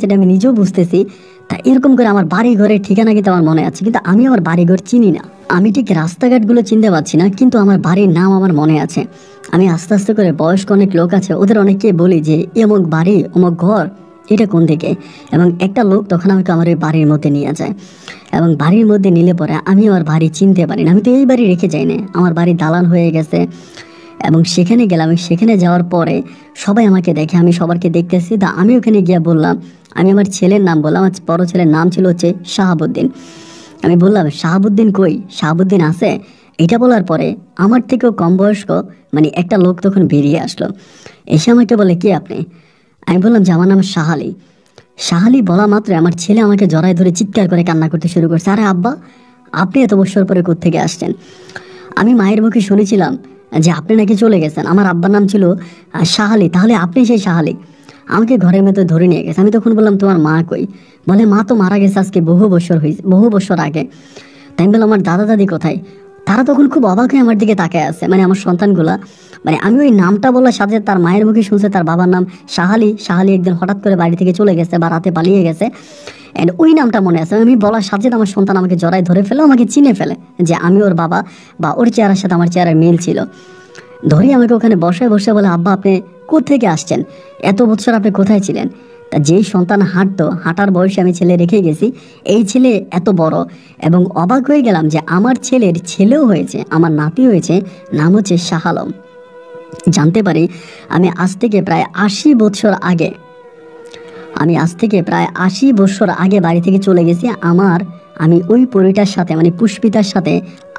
এটা আমি নিজেও বুঝতেছি। তা এরকম করে আমার বাড়ি ঘরের ঠিকানা কিন্তু আমার মনে আছে, কিন্তু আমি আমার বাড়িঘর চিনি না, আমি ঠিক রাস্তাঘাটগুলো চিনতে পারছি না, কিন্তু আমার বাড়ির নাম আমার মনে আছে। আমি আস্তে আস্তে করে, বয়স্ক অনেক লোক আছে ওদের অনেককে বলি যে অমুক বাড়ি অমুক ঘর, এটা কোন দিকে। এবং একটা লোক তখন আমাকে আমার ওই বাড়ির মধ্যে নিয়ে যায়, এবং বাড়ির মধ্যে নিলে পরে আমি আমার বাড়ি চিনতে পারি না। আমি তো এই বাড়ি রেখে যাই না, আমার বাড়ি দালান হয়ে গেছে। এবং সেখানে গেলাম, সেখানে যাওয়ার পরে সবাই আমাকে দেখে, আমি সবারকে দেখতেছি। তা আমি ওখানে গিয়ে বললাম, আমি আমার ছেলের নাম বললাম, আমার বড় ছেলের নাম ছিল হচ্ছে শাহাবুদ্দিন। আমি বললাম, শাহাবুদ্দিন কই, শাহাবুদ্দিন আছে? এটা বলার পরে আমার থেকেও কম বয়স্ক মানে একটা লোক তখন বেরিয়ে আসলো, এসে আমাকে বলে, কে আপনি? আমি বললাম যে আমার নাম শাহালি। শাহালি বলা মাত্র আমার ছেলে আমাকে জড়ায় ধরে চিৎকার করে কান্না করতে শুরু করছে, আরে আব্বা, আপনি এত বছর পরে কোত্থেকে আসছেন? আমি মায়ের মুখে শুনেছিলাম যে আপনি নাকি চলে গেছেন, আমার আব্বার নাম ছিল শাহালি, তাহলে আপনি সেই শাহালি? আমাকে ঘরের মধ্যে ধরে নিয়ে গেছে। আমি তখন বললাম, তোমার মা কই? বলে, মা তো মারা গেছে আজকে বহু বছর আগে। তাই আমি বললাম, আমার দাদা দাদি কোথায়? তারা তখন খুব অবাক হয়ে আমার দিকে তাকায় আছে, মানে আমার সন্তানগুলা। মানে আমি ওই নামটা বলার সাথে তার মায়ের মুখে শুনছে তার বাবার নাম শাহালি। শাহালি একদিন হঠাৎ করে বাড়ি থেকে চলে গেছে বা রাতে পালিয়ে গেছে, অ্যান্ড ওই নামটা মনে আছে। আমি বলার সাথে আমার সন্তান আমাকে জড়ায় ধরে ফেলে, আমাকে চিনে ফেলে যে আমি ওর বাবা, বা ওর চেহারার সাথে আমার চেহারার মিল ছিল। ধরে আমাকে ওখানে বসে বসে বলে, আব্বা আপনি কোত্থেকে আসছেন? এত বছর আপনি কোথায় ছিলেন? তা যেই সন্তান হাঁটার বয়সে আমি ছেলে রেখে গেছি, এই ছেলে এত বড়। এবং অবাক হয়ে গেলাম যে আমার ছেলের ছেলেও হয়েছে, আমার নাতি হয়েছে, নাম হচ্ছে শাহ আলম। জানতে পারি আমি আজ থেকে প্রায় 80 বছর আগে, বাড়ি থেকে চলে গেছি। আমি ওই পরিটার সাথে মানে পুষ্পিতার সাথে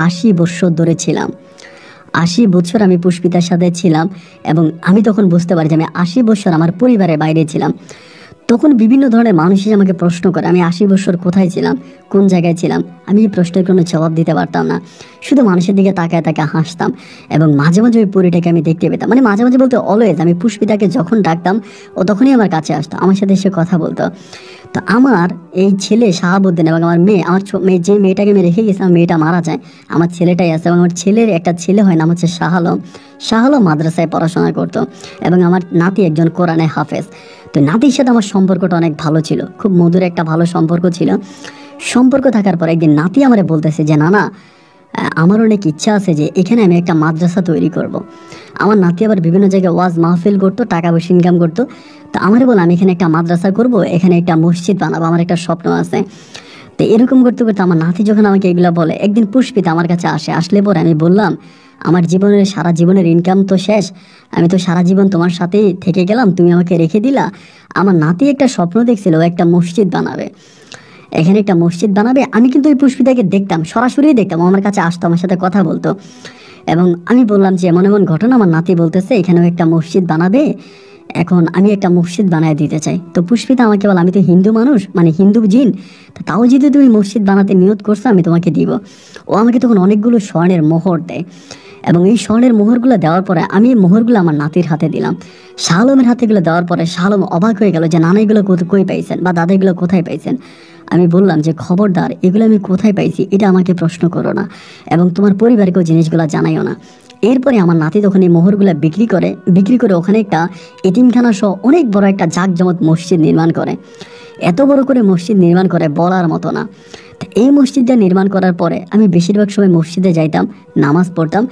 80 বছর ধরে ছিলাম। 80 বছর আমি পুষ্পিতার সাথে ছিলাম, এবং আমি তখন বুঝতে পারি যে আমি 80 বছর আমার পরিবারের বাইরে ছিলাম। তখন বিভিন্ন ধরনের মানুষ এসে আমাকে প্রশ্ন করে আমি 80 বছর কোথায় ছিলাম, কোন জায়গায় ছিলাম। আমি এই প্রশ্নের কোনো জবাব দিতে পারতাম না, শুধু মানুষের দিকে তাকায় তাকায় হাসতাম। এবং মাঝে মাঝে ওই পরিটাকে আমি দেখতে পেতাম, মানে মাঝে মাঝে বলতে অলওয়েজ। আমি পুষ্পিতাকে যখন ডাকতাম ও তখনই আমার কাছে আসতো, আমার সাথে এসে কথা বলতো। তো আমার এই ছেলে শাহাবুদ্দিন এবং আমার মেয়ে, মেয়ে যে মেয়েটাকে আমি রেখে গেছিলাম, মেয়েটা মারা যায়, আমার ছেলেটাই আছে। এবং আমার ছেলের একটা ছেলে হয়, নাম হচ্ছে শাহ আলম। শাহ আলম মাদ্রাসায় পড়াশোনা করতো, এবং আমার নাতি একজন কোরআনে হাফেজ। তো নাতির সাথে আমার সম্পর্কটা অনেক ভালো ছিল, খুব মধুর একটা ভালো সম্পর্ক ছিল। সম্পর্ক থাকার পর একদিন নাতি আমারে বলতেছে যে না, আমার অনেক ইচ্ছা আছে যে এখানে আমি একটা মাদ্রাসা তৈরি করব। আমার নাতি আবার বিভিন্ন জায়গায় ওয়াজ মাহফিল করতো, টাকা পয়সা ইনকাম করতো। তো আমারে বলে, আমি এখানে একটা মাদ্রাসা করব, এখানে একটা মসজিদ বানাবো, আমার একটা স্বপ্ন আছে। তো এরকম করতে করতে আমার নাতি যখন আমাকে এগুলো বলে, একদিন পুষ্পিতা আমার কাছে আসলে পরে আমি বললাম, আমার সারা জীবনের ইনকাম তো শেষ, আমি তো সারা জীবন তোমার সাথেই থেকে গেলাম, তুমি আমাকে রেখে দিলা। আমার নাতি একটা স্বপ্ন দেখছিল, একটা মসজিদ বানাবে, এখানে একটা মসজিদ বানাবে। আমি কিন্তু ওই পুষ্পিতাকে দেখতাম, সরাসরি দেখতাম, আমার কাছে আসতো, আমার সাথে কথা বলতো। এবং আমি বললাম যে এমন এমন ঘটনা, আমার নাতি বলতেছে এখানেও একটা মসজিদ বানাবে, এখন আমি একটা মসজিদ বানায় দিতে চাই। তো পুষ্পিতা আমাকে বলে, আমি তো হিন্দু মানুষ, মানে হিন্দু জিন, তাও যদি তুমি মসজিদ বানাতে নিয়ত করছো আমি তোমাকে দিব। ও আমাকে তখন অনেকগুলো স্বর্ণের মোহর দেয়, এবং এই স্বর্ণের মোহরগুলো দেওয়ার পরে আমি মোহরগুলো আমার নাতির হাতে দিলাম। শাহ আলমের হাতে এগুলো দেওয়ার পরে শাহ আলম অবাক হয়ে গেল যে নানা এগুলো কই পাইছেন, বা দাদা এগুলো কোথায় পাইছেন। আমি বললাম যে খবরদার, এগুলো আমি কোথায় পাইছি এটা আমাকে প্রশ্ন করো না, এবং তোমার পরিবারকেও জিনিসগুলো জানাইও না। এরপরে আমার নাতি তখন এই মোহরগুলো বিক্রি করে ওখানে একটা এতিমখানা সহ অনেক বড় একটা জাঁকজমক মসজিদ নির্মাণ করে। এত বড় করে মসজিদ নির্মাণ করে বলার মতো না। তো এই মসজিদটা নির্মাণ করার পরে আমি বেশিরভাগ সময় মসজিদে যাইতাম, নামাজ পড়তাম।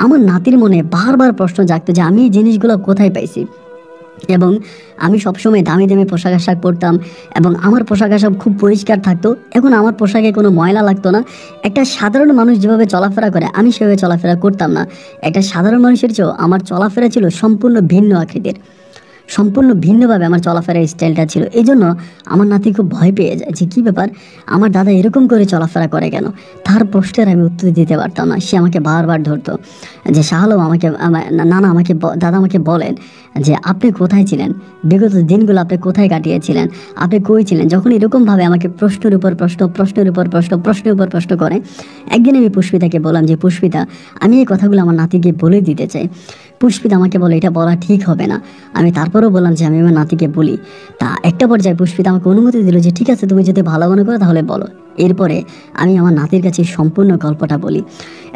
আমার নাতির মনে বারবার প্রশ্ন জাগতো যে আমি এই জিনিসগুলো কোথায় পাইছি। এবং আমি সবসময় দামি দামি পোশাক আশাক পরতাম, এবং আমার পোশাক আশাক খুব পরিষ্কার থাকতো। এখন আমার পোশাকে কোনো ময়লা লাগতো না। একটা সাধারণ মানুষ যেভাবে চলাফেরা করে আমি সেভাবে চলাফেরা করতাম না। একটা সাধারণ মানুষের চেয়েও আমার চলাফেরা ছিল সম্পূর্ণ ভিন্ন আকৃতির, সম্পূর্ণ ভিন্নভাবে আমার চলাফেরার স্টাইলটা ছিল। এই জন্য আমার নাতি খুব ভয় পেয়ে যায় যে কী ব্যাপার, আমার দাদা এরকম করে চলাফেরা করে কেন। তার প্রশ্নের আমি উত্তর দিতে পারতাম না। সে আমাকে বারবার ধরতো যে শাহ আলম দাদা আমাকে বলেন যে আপনি কোথায় ছিলেন, বিগত দিনগুলো আপনি কোথায় কাটিয়েছিলেন, আপনি কই ছিলেন। যখন এরকমভাবে আমাকে প্রশ্নের উপর প্রশ্ন করে, একদিন আমি পুষ্পিতাকে বললাম যে পুষ্পিতা, আমি এই কথাগুলো আমার নাতিকে বলে দিতে চাই। পুষ্পিতা আমাকে বলে এটা বলা ঠিক হবে না। আমি তারপরেও বললাম যে আমি আমার নাতিকে বলি। তা একটা পর্যায়ে পুষ্পিতা আমাকে অনুমতি দিল যে ঠিক আছে, তুমি যদি ভালো মনে করো তাহলে বলো। এরপরে আমি আমার নাতির কাছে সম্পূর্ণ গল্পটা বলি,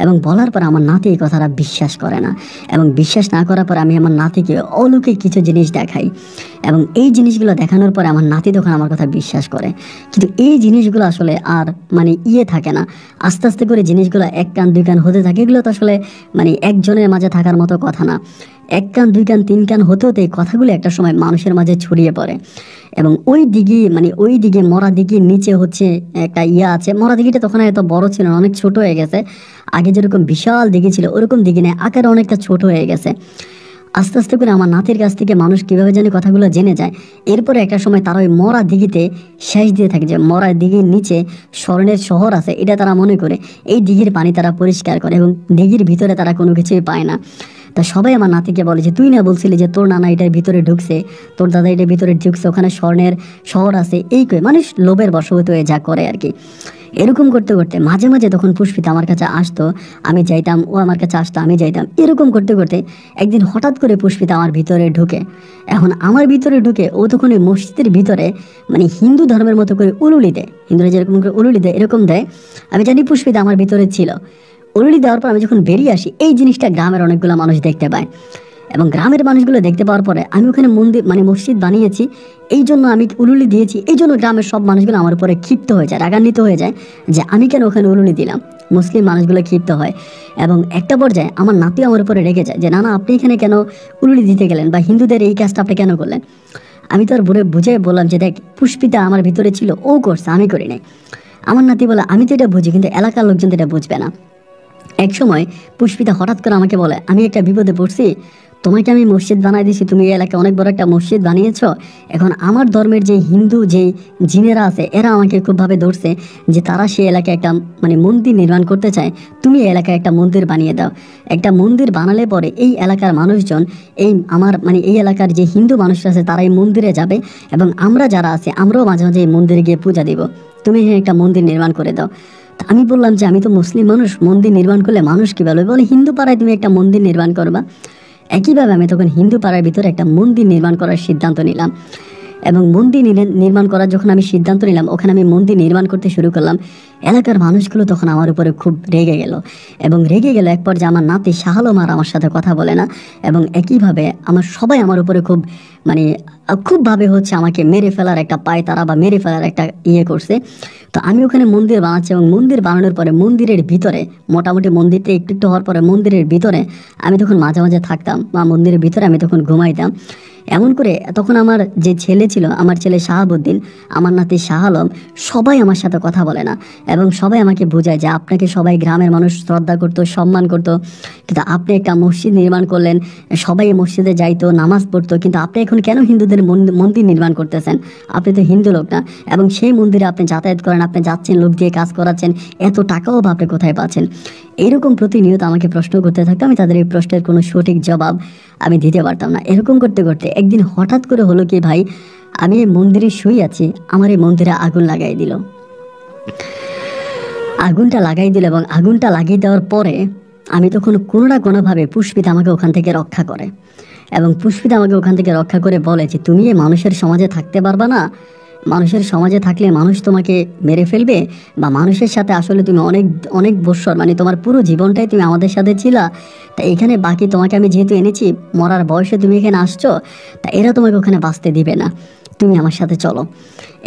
এবং বলার পর আমার নাতি এই কথাটা বিশ্বাস করে না। এবং বিশ্বাস না করার পর আমি আমার নাতিকে অলৌকিক কিছু জিনিস দেখাই, এবং এই জিনিসগুলো দেখানোর পরে আমার নাতি তখন আমার কথা বিশ্বাস করে। কিন্তু এই জিনিসগুলো আসলে আর মানে থাকে না, আস্তে আস্তে করে জিনিসগুলো 1 কান 2 কান হতে থাকে। এগুলো তো আসলে মানে একজনের মাঝে থাকার মতো কথা না। 1 কান 2 কান 3 কান হতে হতে এই কথাগুলো একটা সময় মানুষের মাঝে ছড়িয়ে পড়ে। এবং ওই দিঘি মানে ওই দিকে মরা দিঘির নিচে হচ্ছে একটা ইয়া আছে। মরা দিঘিটা তখন আর এত বড় ছিল না, অনেক ছোট হয়ে গেছে। আগে যেরকম বিশাল দিঘি ছিল ওরকম দিঘি নেই, আকারে অনেকটা ছোট হয়ে গেছে। আস্তে আস্তে করে আমার নাতির কাছ থেকে মানুষ কিভাবে জানি কথাগুলো জেনে যায়। এরপরে একটা সময় তারা ওই মরা দিঘিতে শেষ দিয়ে থাকে, যে মরা দিঘির নিচে স্বর্ণের শহর আছে, এটা তারা মনে করে এই দিঘির পানি তারা পরিষ্কার করে এবং দিঘির ভিতরে তারা কোনো কিছুই পায় না। তা সবাই আমার নাতিকে বলে যে তুই না বলছিলি যে তোর নানা এটার ভিতরে ঢুকছে, তোর দাদা এটার ভিতরে ঢুকছে, ওখানে স্বর্ণের শহর আছে, এই কই মানুষ লোভের বশবর্তী হয়ে যা করে আর কি। এরকম করতে করতে মাঝে মাঝে তখন পুষ্পিতা আমার কাছে আসতো, আমি যাইতাম, ও আমার কাছে আসতো, আমি যাইতাম। এরকম করতে করতে একদিন হঠাৎ করে পুষ্পিতা আমার ভিতরে ঢুকে। এখন আমার ভিতরে ঢুকে ও তখন ওই মসজিদের ভিতরে মানে হিন্দু ধর্মের মতো করে উলুলি দেয়, হিন্দুরা যেরকম করে উলুলি দেয় এরকম দেয়। আমি জানি পুষ্পিতা আমার ভিতরে ছিল। উলুলি দেওয়ার পর আমি যখন বেরিয়ে আসি, এই জিনিসটা গ্রামের অনেকগুলো মানুষ দেখতে পায় এবং গ্রামের মানুষগুলো দেখতে পাওয়ার পরে আমি ওখানে মন্দির মানে মসজিদ বানিয়েছি, এই জন্য আমি উলুলি দিয়েছি, এই জন্য গ্রামের সব মানুষগুলো আমার উপরে ক্ষিপ্ত হয়ে যায়, রাগান্বিত হয়ে যায় যে আমি কেন ওখানে উলুলি দিলাম। মুসলিম মানুষগুলো ক্ষিপ্ত হয় এবং একটা পর্যায়ে আমার নাতি আমার উপরে রেগে যায় যে না না আপনি এখানে কেন উলুলি দিতে গেলেন বা হিন্দুদের এই কাজটা আপনি কেন করলেন। আমি তো আর বুঝে বললাম যে দেখ পুষ্পিতা আমার ভিতরে ছিল, ও করছে, আমি করি নাই। আমার নাতি বলে আমি তো এটা বুঝি কিন্তু এলাকার লোকজন তো এটা বুঝবে না। এক সময় পুষ্পিতা হঠাৎ করে আমাকে বলে আমি একটা বিপদে পড়ছি, তোমাকে আমি মসজিদ বানাই দিয়েছি, তুমি এই এলাকায় অনেক বড় একটা মসজিদ বানিয়েছ, এখন আমার ধর্মের যে হিন্দু যে জিনেরা আছে এরা আমাকে খুবভাবে ধরছে যে তারা সেই এলাকায় একটা মানে মন্দির নির্মাণ করতে চায়, তুমি এই এলাকায় একটা মন্দির বানিয়ে দাও। একটা মন্দির বানালে পরে এই এলাকার মানুষজন এই আমার মানে এই এলাকার যে হিন্দু মানুষরা আছে তারা এই মন্দিরে যাবে এবং আমরা যারা আছে আমরাও মাঝে মাঝে এই মন্দিরে গিয়ে পূজা দিব, তুমি এখানে একটা মন্দির নির্মাণ করে দাও। আমি বললাম যে আমি তো মুসলিম মানুষ, মন্দির নির্মাণ করলে মানুষ কি বলবে, বলে হিন্দু পাড়ায় তুমি একটা মন্দির নির্মাণ করবা। একইভাবে আমি তখন হিন্দু পাড়ার ভিতরে একটা মন্দির নির্মাণ করার সিদ্ধান্ত নিলাম এবং মন্দির নির্মাণ করার যখন আমি সিদ্ধান্ত নিলাম ওখানে আমি মন্দির নির্মাণ করতে শুরু করলাম। এলাকার মানুষগুলো তখন আমার উপরে খুব রেগে গেল এবং রেগে গেল এক পর্যায়ে আমার নাতি শাহ আলম আর আমার সাথে কথা বলে না এবং একইভাবে আমার সবাই আমার উপরে খুব মানে খুবভাবে হচ্ছে আমাকে মেরে ফেলার একটা পায়তারা বা মেরে ফেলার একটা ইয়ে করছে। তো আমি ওখানে মন্দির বানাচ্ছি এবং মন্দির বানানোর পরে মন্দিরের ভিতরে মোটামুটি মন্দিরটা একটু একটু হওয়ার পরে মন্দিরের ভিতরে আমি তখন মাঝে মাঝে থাকতাম বা মন্দিরের ভিতরে আমি তখন ঘুমাইতাম। এমন করে তখন আমার যে ছেলে ছিল, আমার ছেলে শাহাবুদ্দিন, আমার নাতি শাহ আলম, সবাই আমার সাথে কথা বলে না এবং সবাই আমাকে বোঝায় যে আপনাকে সবাই গ্রামের মানুষ শ্রদ্ধা করতো, সম্মান করতো, কিন্তু আপনি একটা মসজিদ নির্মাণ করলেন, সবাই মসজিদে যাইতো, নামাজ পড়তো, কিন্তু আপনি এখন কেন হিন্দুদের মন্দির নির্মাণ করতেছেন, আপনি তো হিন্দু লোক না এবং সেই মন্দিরে আপনি যাতায়াত করেন, আপনি যাচ্ছেন, লোক দিয়ে কাজ করাচ্ছেন, এত টাকাও বা আপনি কোথায় পাচ্ছেন। এইরকম প্রতিনিয়ত আমাকে প্রশ্ন করতে থাকতো, আমি তাদের এই প্রশ্নের কোনো সঠিক জবাব আমি দিতে পারতাম না। এরকম করতে করতে একদিন হঠাৎ করে হলো কি ভাই, আমি এই মন্দিরে শুয়ে আছি, আমার এই মন্দিরে আগুন লাগাই দিল। আগুনটা লাগাই দিল এবং আগুনটা লাগিয়ে দেওয়ার পরে আমি তখন কোনো না কোনোভাবে পুষ্পিতা আমাকে ওখান থেকে রক্ষা করে এবং পুষ্পিতা আমাকে ওখান থেকে রক্ষা করে বলে যে তুমি এই মানুষের সমাজে থাকতে পারবা না, মানুষের সমাজে থাকলে মানুষ তোমাকে মেরে ফেলবে বা মানুষের সাথে আসলে তুমি অনেক অনেক বৎসর মানে তোমার পুরো জীবনটাই তুমি আমাদের সাথে ছিলা, তা এখানে বাকি তোমাকে আমি যেহেতু এনেছি মরার বয়সে তুমি এখানে আসছো, তা এরা তোমাকে ওখানে বাঁচতে দিবে না, তুমি আমার সাথে চলো।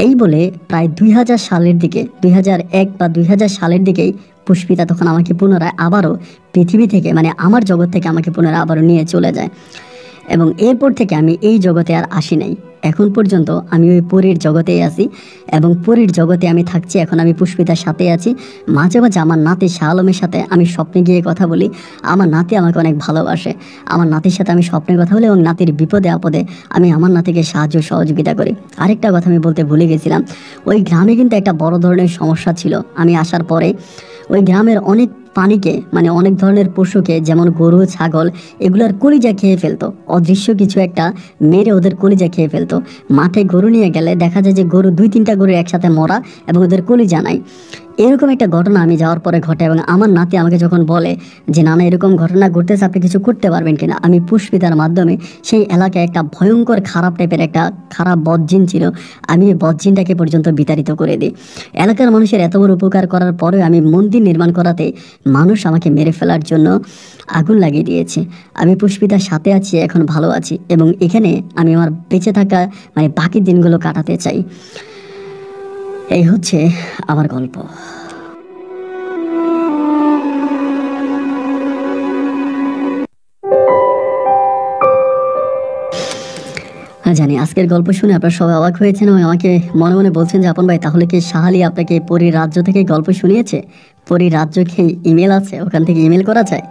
এই বলে প্রায় 2000 সালের দিকে 2001 বা 2000 সালের দিকেই পুষ্পিতা তখন আমাকে পুনরায় আবারও পৃথিবী থেকে মানে আমার জগৎ থেকে আমাকে পুনরায় আবারও নিয়ে চলে যায় এবং এরপর থেকে আমি এই জগতে আর আসি নাই। এখন পর্যন্ত আমি ওই পরীর জগতেই আছি এবং পরীর জগতে আমি থাকছি। এখন আমি পুষ্পিতার সাথে আছি। মাঝে মাঝে আমার নাতি শাহ আলমের সাথে আমি স্বপ্নে গিয়ে কথা বলি। আমার নাতি আমাকে অনেক ভালোবাসে। আমার নাতির সাথে আমি স্বপ্নে কথা বলি এবং নাতির বিপদে আপদে আমি আমার নাতিকে সাহায্য সহযোগিতা করি। আরেকটা কথা আমি বলতে ভুলে গেছিলাম, ওই গ্রামে কিন্তু একটা বড় ধরনের সমস্যা ছিল। আমি আসার পরে ওই গ্রামের অনেক প্রাণীকে মানে অনেক ধরনের পশুকে যেমন গরু, ছাগল এগুলোর কলিজা খেয়ে ফেলতো। অদৃশ্য কিছু একটা মেরে ওদের কলিজা খেয়ে ফেলতো। মাঠে গরু নিয়ে গেলে দেখা যায় যে গরু 2-3টা গরু একসাথে মরা এবং ওদের কলিজা নাই। এরকম একটা ঘটনা আমি যাওয়ার পরে ঘটে এবং আমার নাতি আমাকে যখন বলে যে নানা এরকম ঘটনা ঘটতেছে, আপনি কিছু করতে পারবেন কিনা, আমি পুষ্পিতার মাধ্যমে সেই এলাকায় একটা ভয়ঙ্কর খারাপ টাইপের একটা খারাপ বদজিন ছিল, আমি এই বদজিনটাকে পর্যন্ত বিতাড়িত করে দিই। এলাকার মানুষের এত বড় উপকার করার পরেও আমি মন্দির নির্মাণ করাতে মানুষ আমাকে মেরে ফেলার জন্য আগুন লাগিয়ে দিয়েছে। আমি পুষ্পিতার সাথে আছি, এখন ভালো আছি এবং এখানে আমি আমার বেঁচে থাকা মানে বাকি দিনগুলো কাটাতে চাই। এই হচ্ছে আমার গল্প। জানি আজকের গল্প শুনে আপনারা সবাই অবাক হয়েছেন এবং আমাকে মনে মনে বলছেন যে আপন ভাই তাহলে কি শাহালি আপনাকে পরীর রাজ্য থেকে গল্প শুনিয়েছে? পরীর রাজ্য কি ইমেল আছে, ওখান থেকে ইমেল করা যায়?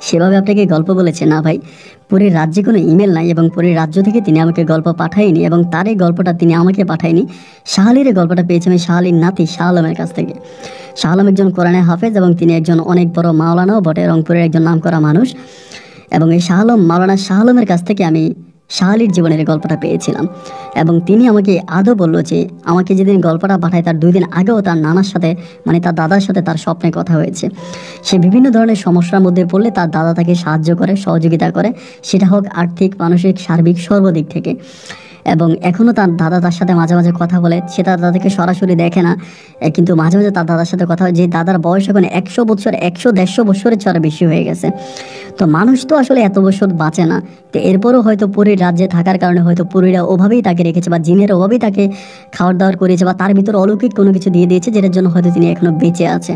সেভাবে আপনাকে গল্প বলেছে? না ভাই, পরীর রাজ্যে কোনো ইমেল নাই এবং পরীর রাজ্য থেকে তিনি আমাকে গল্প পাঠায়নি এবং তার এই গল্পটা তিনি আমাকে পাঠায়নি। শাহালির এই গল্পটা পেয়েছি আমি শাহালির নাতি শাহ আলমের কাছ থেকে। শাহ আলম একজন কোরআনের হাফেজ এবং তিনি একজন অনেক বড় মাওলানাও বটে, রংপুরের একজন নামকরা মানুষ। এবং এই শাহ আলম, মাওলানা শাহ আলমের কাছ থেকে আমি শাহালির জীবনের গল্পটা পেয়েছিলাম এবং তিনি আমাকে আদৌ বলল যে আমাকে যেদিন গল্পটা পাঠায় তার 2 দিন আগেও তার নানার সাথে মানে তার দাদার সাথে তার স্বপ্নে কথা হয়েছে। সে বিভিন্ন ধরনের সমস্যার মধ্যে পড়লে তার দাদা তাকে সাহায্য করে, সহযোগিতা করে, সেটা হোক আর্থিক, মানসিক, সার্বিক সর্বদিক থেকে। এবং এখনও তার দাদা তার সাথে মাঝে মাঝে কথা বলে। সে তার দাদাকে সরাসরি দেখে না, কিন্তু মাঝে মাঝে তার দাদার সাথে কথা হয়। যে দাদার বয়স এখন 100 বছর, 100-150 বছরের চেয়ে বেশি হয়ে গেছে। তো মানুষ তো আসলে এত বছর বাঁচে না। তো এরপরও হয়তো পরীর রাজ্যে থাকার কারণে হয়তো পরীরা ওভাবেই তাকে রেখেছে বা জিনের ওভাবেই তাকে খাওয়ার দাওয়ার করেছে বা তার ভিতরে অলৌকিক কোনো কিছু দিয়ে দিয়েছে যেটার জন্য হয়তো তিনি এখনও বেঁচে আছে।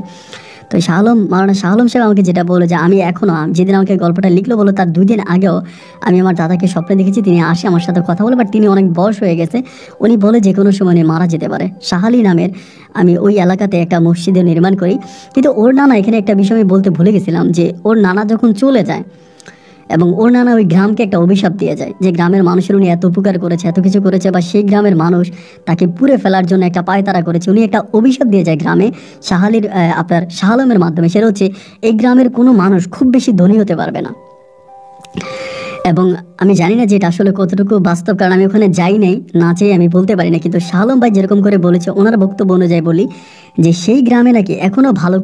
তো শাহ আলম, মাওলানা শাহ আলম সাহেব আমাকে যেটা বলে যে আমি এখনও, যেদিন আমাকে গল্পটা লিখলো বলো তার 2 দিন আগেও আমি আমার দাদাকে স্বপ্নে দেখেছি, তিনি আসে আমার সাথে কথা বলে, বাট তিনি অনেক বয়স হয়ে গেছে। উনি বলে যে কোনো সময় উনি মারা যেতে পারে। শাহালি নামের আমি ওই এলাকাতে একটা মসজিদে নির্মাণ করি। কিন্তু ওর নানা, এখানে একটা বিষয় আমি বলতে ভুলে গেছিলাম, যে ওর নানা যখন চলে যায় এবং ওর নানা ওই গ্রামকে একটা অভিশাপ দিয়ে যায় যে গ্রামের মানুষের উনি এত উপকার করেছে, এত কিছু করেছে, বা সেই গ্রামের মানুষ তাকে পুড়ে ফেলার জন্য একটা পায়তারা করেছে। উনি একটা অভিশাপ দিয়ে যায় গ্রামে শাহালির আপনার শাহ আলমের মাধ্যমে। সেটা হচ্ছে এই গ্রামের কোনো মানুষ খুব বেশি ধনী হতে পারবে না। এবং আমি জানি না যে এটা আসলে কতটুকু বাস্তব, কারণ আমি ওখানে যাই নাই, না চাই আমি বলতে পারি না। কিন্তু শাহ আলম ভাই যেরকম করে বলেছে, ওনার বক্তব্য অনুযায়ী বলি যে সেই গ্রামে নাকি এখনও ভালো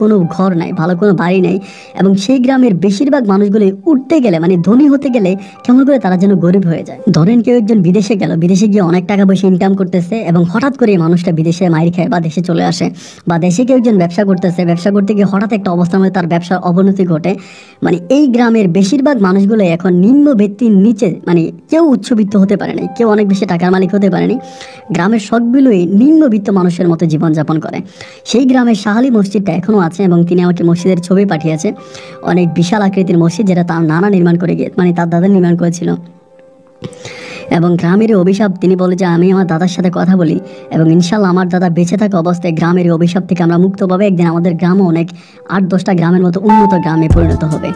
কোনো ঘর নাই, ভালো কোনো বাড়ি নাই। এবং সেই গ্রামের বেশিরভাগ মানুষগুলো উঠতে গেলে ধনী হতে গেলে কেমন করে তারা যেন গরিব হয়ে যায়। ধরেন কেউ একজন বিদেশে গেল, বিদেশে গিয়ে অনেক টাকা পয়সা ইনকাম করতেছে এবং হঠাৎ করে এই মানুষটা বিদেশে মাইর খায় বা দেশে চলে আসে। বা দেশে কেউ একজন ব্যবসা করতেছে, ব্যবসা করতে গিয়ে হঠাৎ একটা অবস্থার মধ্যে তার ব্যবসার অবনতি ঘটে। এই গ্রামের বেশিরভাগ মানুষগুলো এখন নিম্নবিত্তির নিচে, কেউ উচ্চবিত্ত হতে পারে নাই, কেউ অনেক বেশি টাকার মালিক হতে পারেনি। গ্রামের সবগুলোই নিম্নবিত্ত মানুষের মতো জীবনযাপন করে। সেই গ্রামের শাহালি মসজিদটা এখনও আছে এবং তিনি আমাকে মসজিদের ছবি পাঠিয়েছে। অনেক বিশাল আকৃতির মসজিদ, যেটা তার নানা নির্মাণ করে গিয়ে তার দাদা নির্মাণ করেছিল। এবং গ্রামের অভিশাপ, তিনি বলে যে আমি আমার দাদার সাথে কথা বলি এবং ইনশাল্লাহ আমার দাদা বেঁচে থাকা অবস্থায় গ্রামের অভিশাপ থেকে আমরা মুক্ত পাবো। একদিন আমাদের গ্রামও অনেক 8-10টা গ্রামের মতো উন্নত গ্রামে পরিণত হবে।